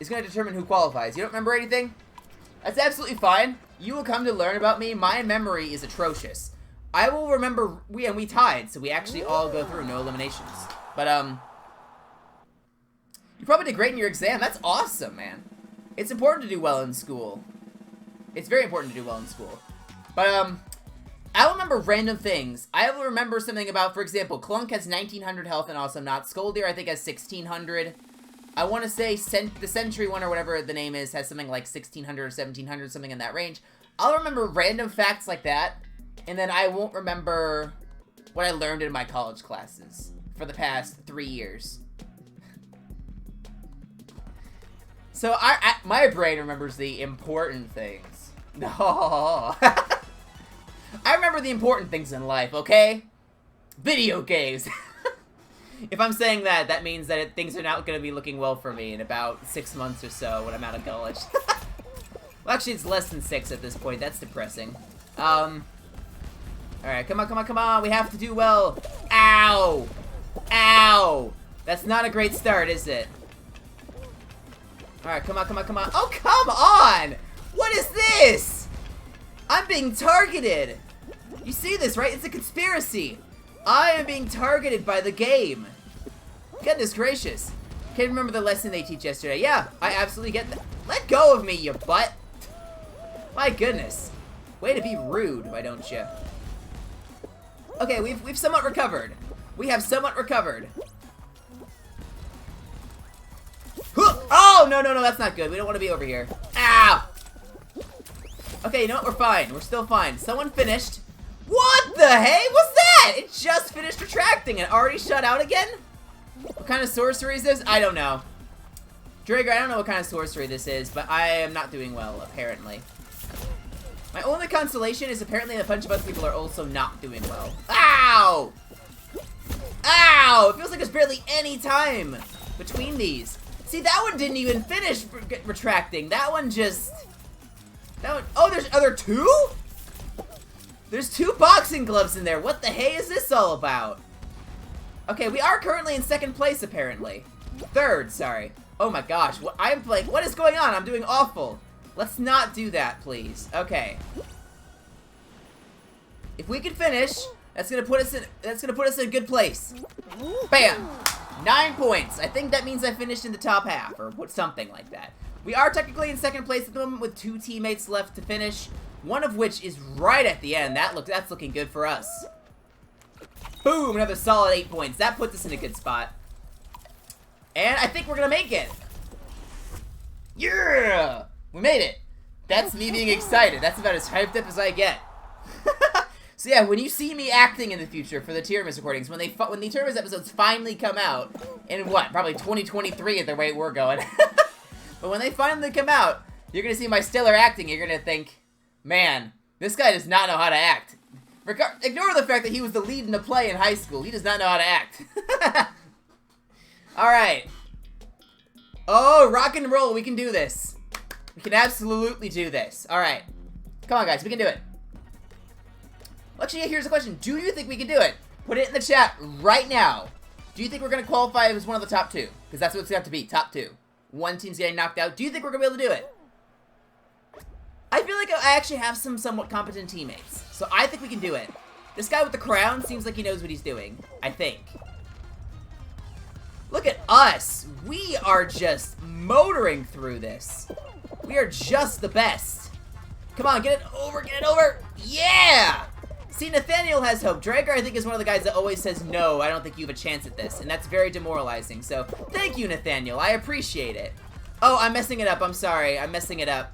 is going to determine who qualifies. You don't remember anything? That's absolutely fine. You will come to learn about me. My memory is atrocious. I will remember we tied, so we actually all go through, no eliminations. But you probably did great in your exam. That's awesome, man. It's important to do well in school. It's very important to do well in school. But, I'll remember random things. I will remember something about, for example, Clunk has 1900 health and Awesome Not. Skoldir, I think, has 1600. I want to say the Century one or whatever the name is has something like 1600 or 1700, something in that range. I'll remember random facts like that, and then I won't remember what I learned in my college classes for the past 3 years. So my brain remembers the important things. No. I remember the important things in life, okay? Video games. If I'm saying that, that means that things are not going to be looking well for me in about 6 months or so when I'm out of college. Well, actually, it's less than 6 at this point. That's depressing. Alright, come on, come on, come on. We have to do well. Ow! Ow! That's not a great start, is it? Alright, come on, come on, come on. Oh, come on! What is this? I'm being targeted. You see this, right? It's a conspiracy. I am being targeted by the game. Goodness gracious. Can't remember the lesson they teach yesterday. Yeah, I absolutely get that. Let go of me, you butt. My goodness. Way to be rude, why don't you? Okay, we've somewhat recovered. We have somewhat recovered. Oh, no, no, no, that's not good. We don't want to be over here. Ow! Okay, you know what? We're fine. We're still fine. Someone finished. What the hey? What's that? It just finished retracting and already shut out again? What kind of sorcery is this? I don't know. Drager, I don't know what kind of sorcery this is, but I am not doing well, apparently. My only consolation is apparently a bunch of other people are also not doing well. Ow! Ow! It feels like there's barely any time between these. See, that one didn't even finish retracting. That one just... Oh, there's other two? There's 2 boxing gloves in there. What the hey is this all about? Okay, we are currently in 2nd place, apparently. 3rd, sorry. Oh my gosh, I'm like, what is going on? I'm doing awful. Let's not do that, please. Okay. If we can finish, that's gonna put us in a good place. Bam! 9 points. I think that means I finished in the top half, or something like that. We are technically in 2nd place at the moment with 2 teammates left to finish. One of which is right at the end. That's looking good for us. Boom! Another solid 8 points. That puts us in a good spot. And I think we're gonna make it. Yeah! We made it. That's me being excited. That's about as hyped up as I get. So yeah, when you see me acting in the future for the Tier Miss recordings, when the Tier Miss episodes finally come out, in what, probably 2023 at the rate we're going. But when they finally come out, you're gonna see my stellar acting. You're gonna think, man, this guy does not know how to act. Ignore the fact that he was the lead in a play in high school. He does not know how to act. Alright. Oh, rock and roll. We can do this. We can absolutely do this. Alright. Come on, guys. We can do it. Actually, here's a question. Do you think we can do it? Put it in the chat right now. Do you think we're going to qualify as one of the top 2? Because that's what it's going to have to be. Top 2. One team's getting knocked out. Do you think we're going to be able to do it? I feel like I actually have some somewhat competent teammates. So I think we can do it. This guy with the crown seems like he knows what he's doing. I think. Look at us. We are just motoring through this. We are just the best. Come on, get it over, get it over. Yeah! See, Nathaniel has hope. Drager, I think, is one of the guys that always says, no, I don't think you have a chance at this. And that's very demoralizing. So, thank you, Nathaniel. I appreciate it. Oh, I'm messing it up. I'm sorry. I'm messing it up.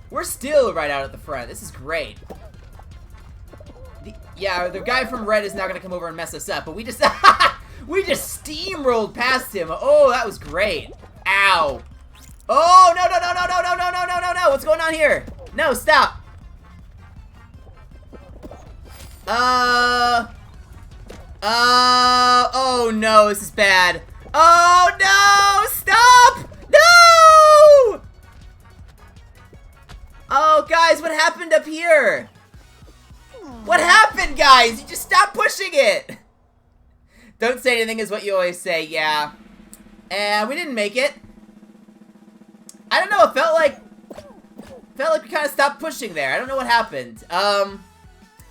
We're still right out at the front. This is great. Yeah, the guy from Red is now going to come over and mess us up. But we just... we just steamrolled past him. Oh, that was great. Ow. Oh, no, no, no, no, no, no, no, no, no, no, no. What's going on here? No, stop. Oh no, this is bad. Oh no, stop! No! Oh, guys, what happened up here? What happened, guys? You just stopped pushing it. Don't say anything is what you always say, yeah. And we didn't make it. I don't know, it felt like we kind of stopped pushing there. I don't know what happened.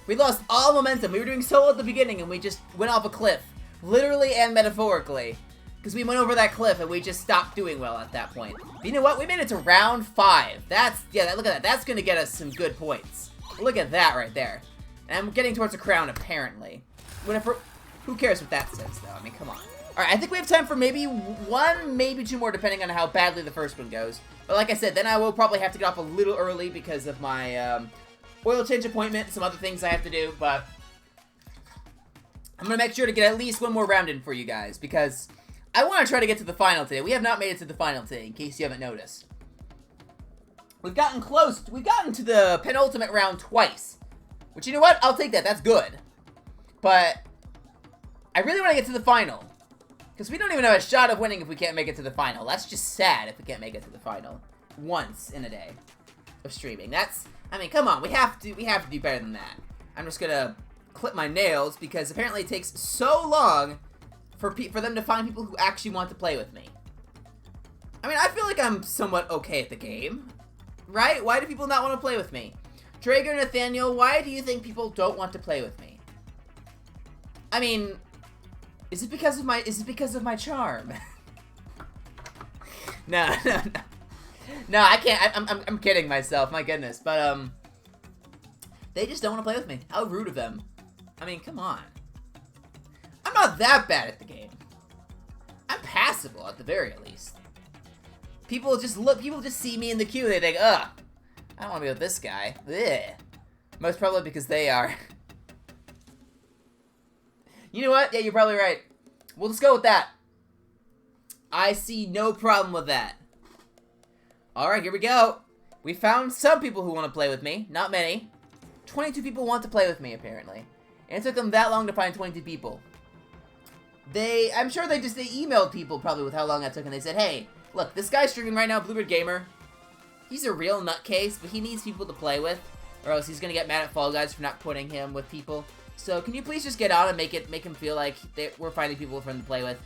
We lost all momentum. We were doing so well at the beginning, and we just went off a cliff. Literally and metaphorically. Because we went over that cliff, and we just stopped doing well at that point. But you know what? We made it to round 5. That's, yeah, look at that. That's going to get us some good points. Look at that right there. And I'm getting towards a crown, apparently. Who cares what that says, though? I mean, come on. Alright, I think we have time for maybe one, maybe two more, depending on how badly the first one goes. But like I said, then I will probably have to get off a little early because of my oil change appointment, some other things I have to do, but I'm going to make sure to get at least one more round in for you guys, because I want to try to get to the final today. We have not made it to the final today, in case you haven't noticed. We've gotten close. We've gotten to the penultimate round twice. Which, you know what? I'll take that. That's good. But I really want to get to the final. Because we don't even have a shot of winning if we can't make it to the final. That's just sad if we can't make it to the final. Once in a day of streaming. That's, I mean, come on. We have to do better than that. I'm just going to clip my nails because apparently it takes so long for them to find people who actually want to play with me. I mean, I feel like I'm somewhat okay at the game. Right? Why do people not want to play with me? Traeger Nathaniel, why do you think people don't want to play with me? I mean, is it because of my charm? No, I can't. I'm kidding myself. My goodness, but they just don't want to play with me. How rude of them. I mean, come on. I'm not that bad at the game. I'm passable at the very least. People just see me in the queue and they think, ugh, I don't want to be with this guy. Ugh. Most probably because they are. You know what? Yeah, you're probably right. We'll just go with that. I see no problem with that. Alright, here we go. We found some people who want to play with me. Not many. 22 people want to play with me, apparently. And it took them that long to find 22 people. I'm sure they emailed people probably with how long that took, and they said, hey, look, this guy's streaming right now, Bluebird Gamer. He's a real nutcase, but he needs people to play with, or else he's gonna get mad at Fall Guys for not putting him with people. So can you please just get on and make him feel like we're finding people for him to play with?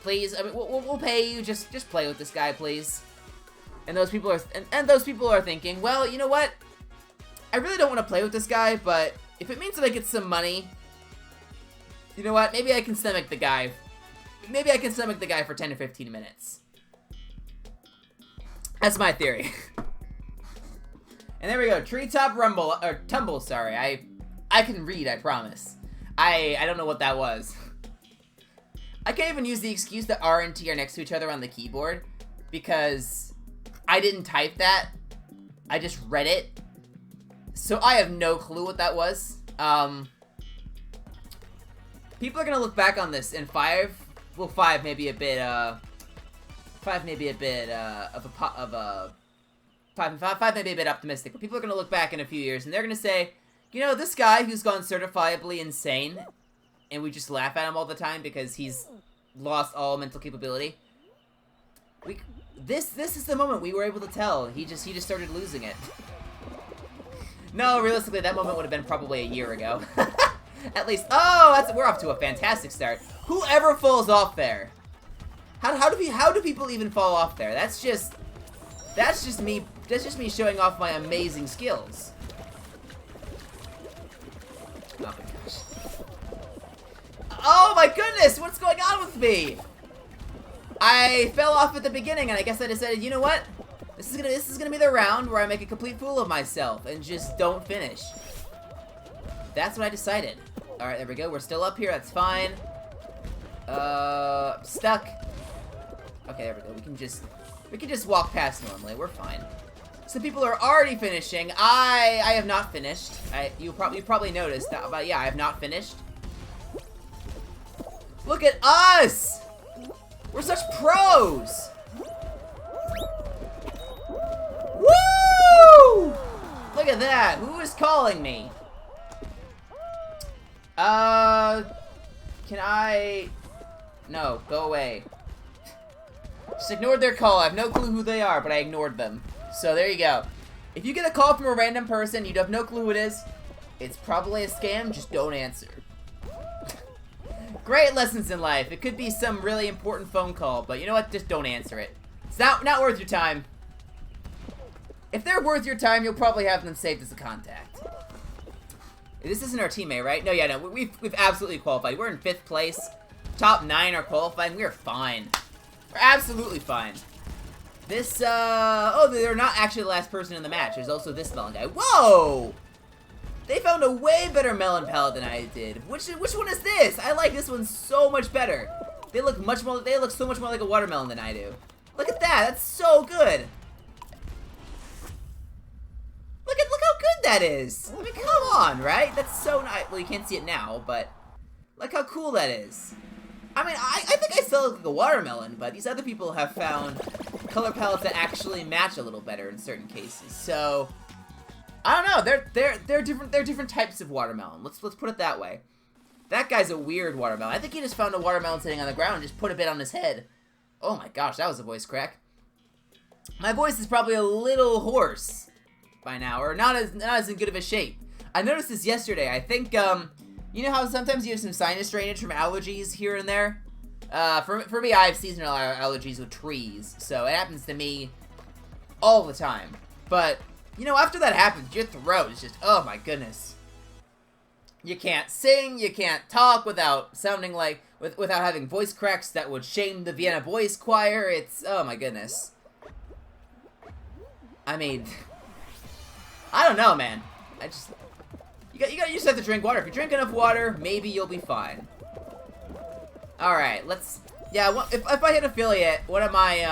Please, I mean, we'll pay you. Just play with this guy, please. And those people are thinking, well, you know what? I really don't want to play with this guy, but if it means that I get some money, you know what? Maybe I can stomach the guy. Maybe I can stomach the guy for 10 or 15 minutes. That's my theory. And there we go. Treetop Rumble, or Tumble, sorry. I can read, I promise. I don't know what that was. I can't even use the excuse that R and T are next to each other on the keyboard, because I didn't type that. I just read it. So I have no clue what that was. People are gonna look back on this in 5 may be a bit of a 5 may be a bit optimistic, but people are gonna look back in a few years and they're gonna say, you know, this guy who's gone certifiably insane, and we just laugh at him all the time because he's lost all mental capability. This is the moment we were able to tell. He just started losing it. No, realistically, that moment would have been probably a year ago. At least. Oh, we're off to a fantastic start. Whoever falls off there. How do people even fall off there? That's just me showing off my amazing skills. Oh my gosh. Oh my goodness, what's going on with me? I fell off at the beginning and I guess I decided, you know what? This is gonna be the round where I make a complete fool of myself and just don't finish. That's what I decided. Alright, there we go. We're still up here, that's fine. Stuck. Okay, there we go. We can just walk past normally. We're fine. Some people are already finishing. I have not finished. You probably noticed that, but yeah, I have not finished. Look at us! We're such pros! Woo! Look at that. Who is calling me? Can I... No, go away. Just ignored their call. I have no clue who they are, but I ignored them. So there you go. If you get a call from a random person, you have no clue who it is, it's probably a scam, just don't answer. Great lessons in life. It could be some really important phone call, but you know what? Just don't answer it. It's not worth your time. If they're worth your time, you'll probably have them saved as a contact. This isn't our teammate, right? No, yeah, no. We've absolutely qualified. We're in 5th place. Top 9 are qualifying. We're fine. We're absolutely fine. This, oh, they're not actually the last person in the match. There's also this melon guy. Whoa! They found a way better melon palette than I did. Which one is this? I like this one so much better. They look so much more like a watermelon than I do. Look at that. That's so good. Look how good that is. I mean, come on, right? That's so nice. Well, you can't see it now, but look how cool that is. I mean, I think I still look like a watermelon, but these other people have found color palettes that actually match a little better in certain cases. So I don't know. They're different types of watermelon. Let's put it that way. That guy's a weird watermelon. I think he just found a watermelon sitting on the ground and just put a bit on his head. Oh my gosh, that was a voice crack. My voice is probably a little hoarse by now, or not as in good of a shape. I noticed this yesterday. I think you know how sometimes you have some sinus drainage from allergies here and there? For me, I have seasonal allergies with trees, so it happens to me all the time. But, you know, after that happens, your throat is just, oh my goodness. You can't sing, you can't talk without sounding like, without having voice cracks that would shame the Vienna Boys Choir. It's, oh my goodness. I mean, I don't know, man. You just have to drink water. If you drink enough water, maybe you'll be fine. Alright, let's, yeah, if I hit affiliate, one of my,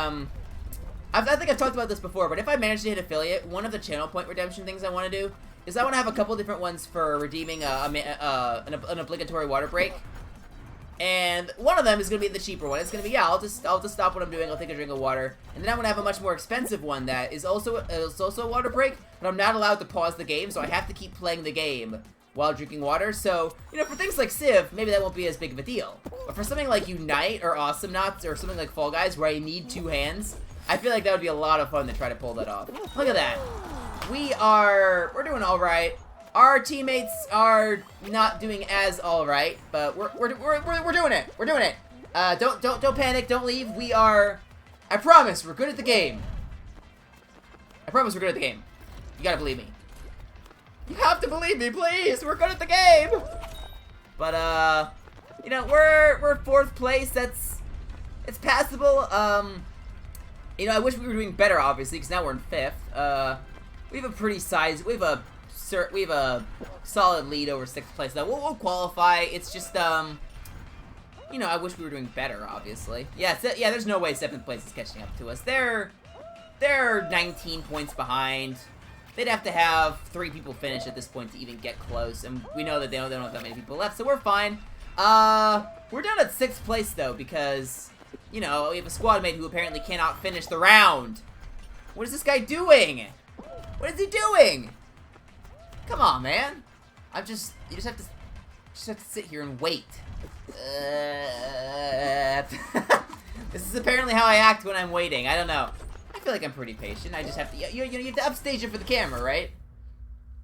I think I've talked about this before, but if I manage to hit affiliate, one of the channel point redemption things I want to do is I want to have a couple different ones for redeeming an obligatory water break. And one of them is going to be the cheaper one. It's going to be, yeah, I'll just stop what I'm doing, I'll take a drink of water. And then I'm going to have a much more expensive one that is also a water break, but I'm not allowed to pause the game, so I have to keep playing the game while drinking water. So, you know, for things like Civ, maybe that won't be as big of a deal. But for something like Unite or Awesome Knots or something like Fall Guys where I need two hands, I feel like that would be a lot of fun to try to pull that off. Look at that. We're doing alright. Our teammates are not doing as alright, but we're doing it. We're doing it. Don't panic, don't leave. I promise, we're good at the game. I promise we're good at the game. You gotta believe me. You have to believe me, please. We're good at the game. But you know, we're 4th place. It's passable. You know, I wish we were doing better, obviously, because now we're in 5th. We have a solid lead over 6th place. Though we'll qualify. It's just you know, I wish we were doing better, obviously. Yeah, there's no way 7th place is catching up to us. They're 19 points behind. They'd have to have 3 people finish at this point to even get close, and we know that they don't have that many people left, so we're fine. We're down at 6th place, though, because, you know, we have a squad mate who apparently cannot finish the round. What is this guy doing? What is he doing? Come on, man. You just have to sit here and wait. This is apparently how I act when I'm waiting. I don't know. I feel like I'm pretty patient. I just have to, you have to upstage it for the camera, right?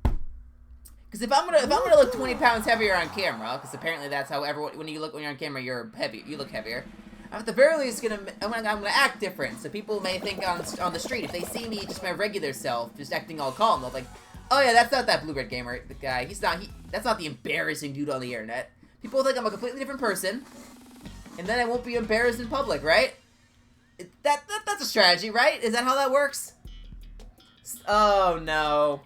Because if I'm gonna look 20 pounds heavier on camera, because apparently that's how everyone, when you're on camera, you're heavy, you look heavier. At the very least, I'm gonna act different, so people may think on the street, if they see me just my regular self, just acting all calm, they'll be like, oh yeah, that's not that Blue Red Gamer, the guy. That's not the embarrassing dude on the internet. People think I'm a completely different person, and then I won't be embarrassed in public, right? That's a strategy, right? Is that how that works? Oh no.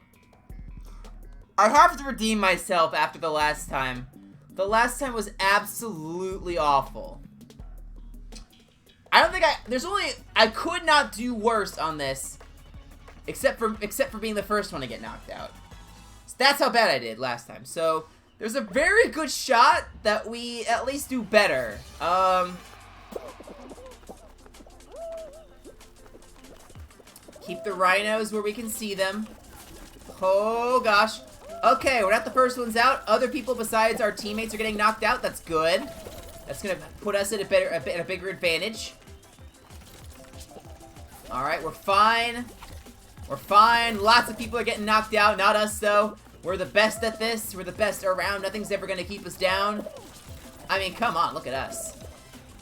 I have to redeem myself after the last time. The last time was absolutely awful. I don't think I could not do worse on this, except for being the first one to get knocked out. So that's how bad I did last time. So there's a very good shot that we at least do better. Keep the rhinos where we can see them. Oh gosh. Okay, we're not the first ones out. Other people besides our teammates are getting knocked out. That's good. That's gonna put us at a bigger advantage. Alright, we're fine. We're fine. Lots of people are getting knocked out. Not us, though. We're the best at this. We're the best around. Nothing's ever gonna keep us down. I mean, come on. Look at us.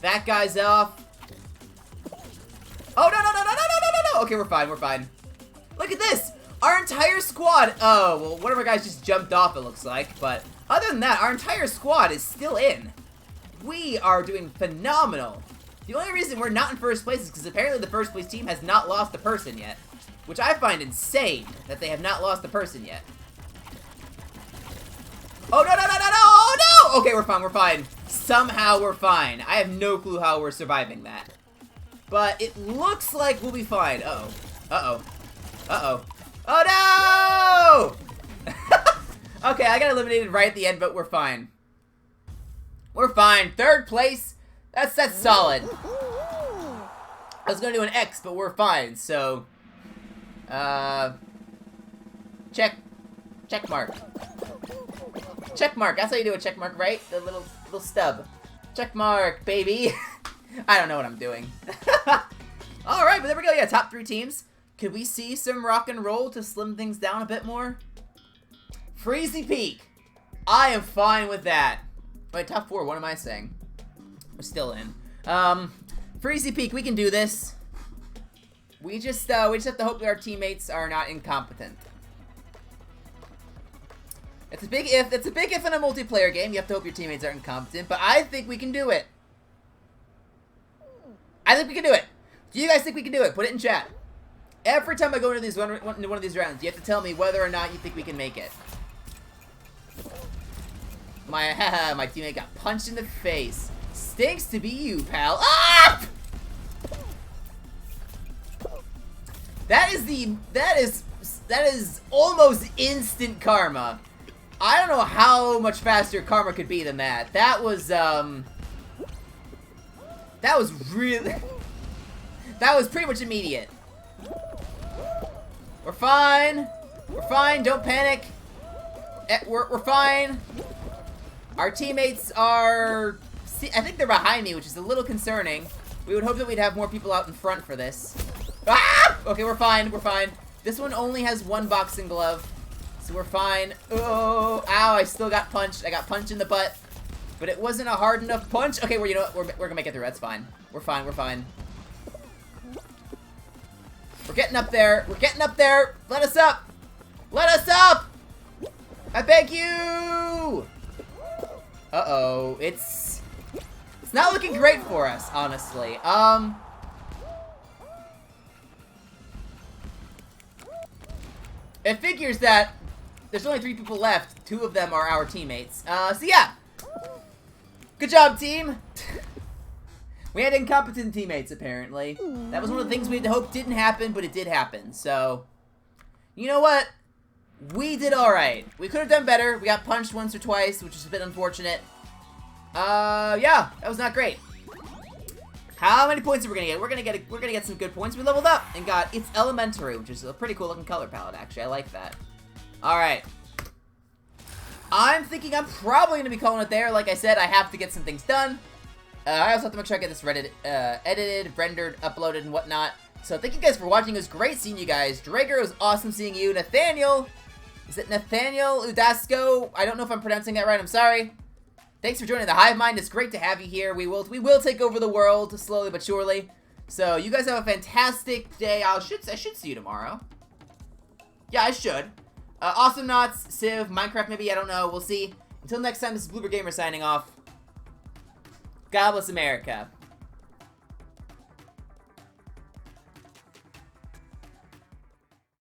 That guy's off. Oh, no. Okay, we're fine. We're fine. Look at this. Our entire squad. Oh, well, one of our guys just jumped off, it looks like. But other than that, our entire squad is still in. We are doing phenomenal. The only reason we're not in first place is because apparently the first place team has not lost a person yet. Which I find insane that they have not lost a person yet. Oh, no. Oh, no. Oh, okay, we're fine, we're fine. Somehow we're fine. I have no clue how we're surviving that. But it looks like we'll be fine. Uh-oh. Uh-oh. Uh-oh. Oh, no! Okay, I got eliminated right at the end, but we're fine. We're fine. 3rd place. That's solid. I was gonna do an X, but we're fine, so... Check mark. Check mark. That's how you do a check mark, right? The little stub. Check mark, baby. I don't know what I'm doing. Alright, but there we go. Yeah, top 3 teams. Could we see some rock and roll to slim things down a bit more? Freezy Peak. I am fine with that. Wait, top 4. What am I saying? We're still in. Freezy Peak, we can do this. We just have to hope that our teammates are not incompetent. It's a big if. It's a big if in a multiplayer game. You have to hope your teammates are incompetent, but I think we can do it. I think we can do it. Do you guys think we can do it? Put it in chat. Every time I go into one of these rounds, you have to tell me whether or not you think we can make it. My teammate got punched in the face. Stinks to be you, pal. Ah! That is almost instant karma. I don't know how much faster karma could be than that. That was really... That was pretty much immediate. We're fine. We're fine. Don't panic. We're fine. Our teammates are... I think they're behind me, which is a little concerning. We would hope that we'd have more people out in front for this. Ah! Okay, we're fine. We're fine. This one only has 1 boxing glove. So we're fine. Oh, ow, I still got punched. I got punched in the butt. But it wasn't a hard enough punch. Okay, well, you know what? We're gonna make it through. That's fine. We're fine. We're fine. We're getting up there. We're getting up there. Let us up. Let us up. I beg you. Uh-oh. It's not looking great for us, honestly. It figures that there's only 3 people left. 2 of them are our teammates. So yeah. Good job, team. We had incompetent teammates, apparently. That was one of the things we had hoped didn't happen, but it did happen. So, you know what? We did alright. We could have done better. We got punched once or twice, which is a bit unfortunate. Yeah, that was not great. How many points are we gonna get? We're gonna get some good points. We leveled up and got It's Elementary, which is a pretty cool looking color palette, actually. I like that. Alright. I'm thinking I'm probably gonna be calling it there. Like I said, I have to get some things done. I also have to make sure I get this edited, rendered, uploaded, and whatnot. So thank you guys for watching. It was great seeing you guys. Drager, it was awesome seeing you. Nathaniel, is it Nathaniel Udasco? I don't know if I'm pronouncing that right. I'm sorry. Thanks for joining the Hive Mind. It's great to have you here. We will take over the world slowly but surely. So you guys have a fantastic day. I should see you tomorrow. Yeah, I should. Awesome Knots, Civ, Minecraft maybe. I don't know. We'll see. Until next time, this is Bloober Gamer signing off. God bless America.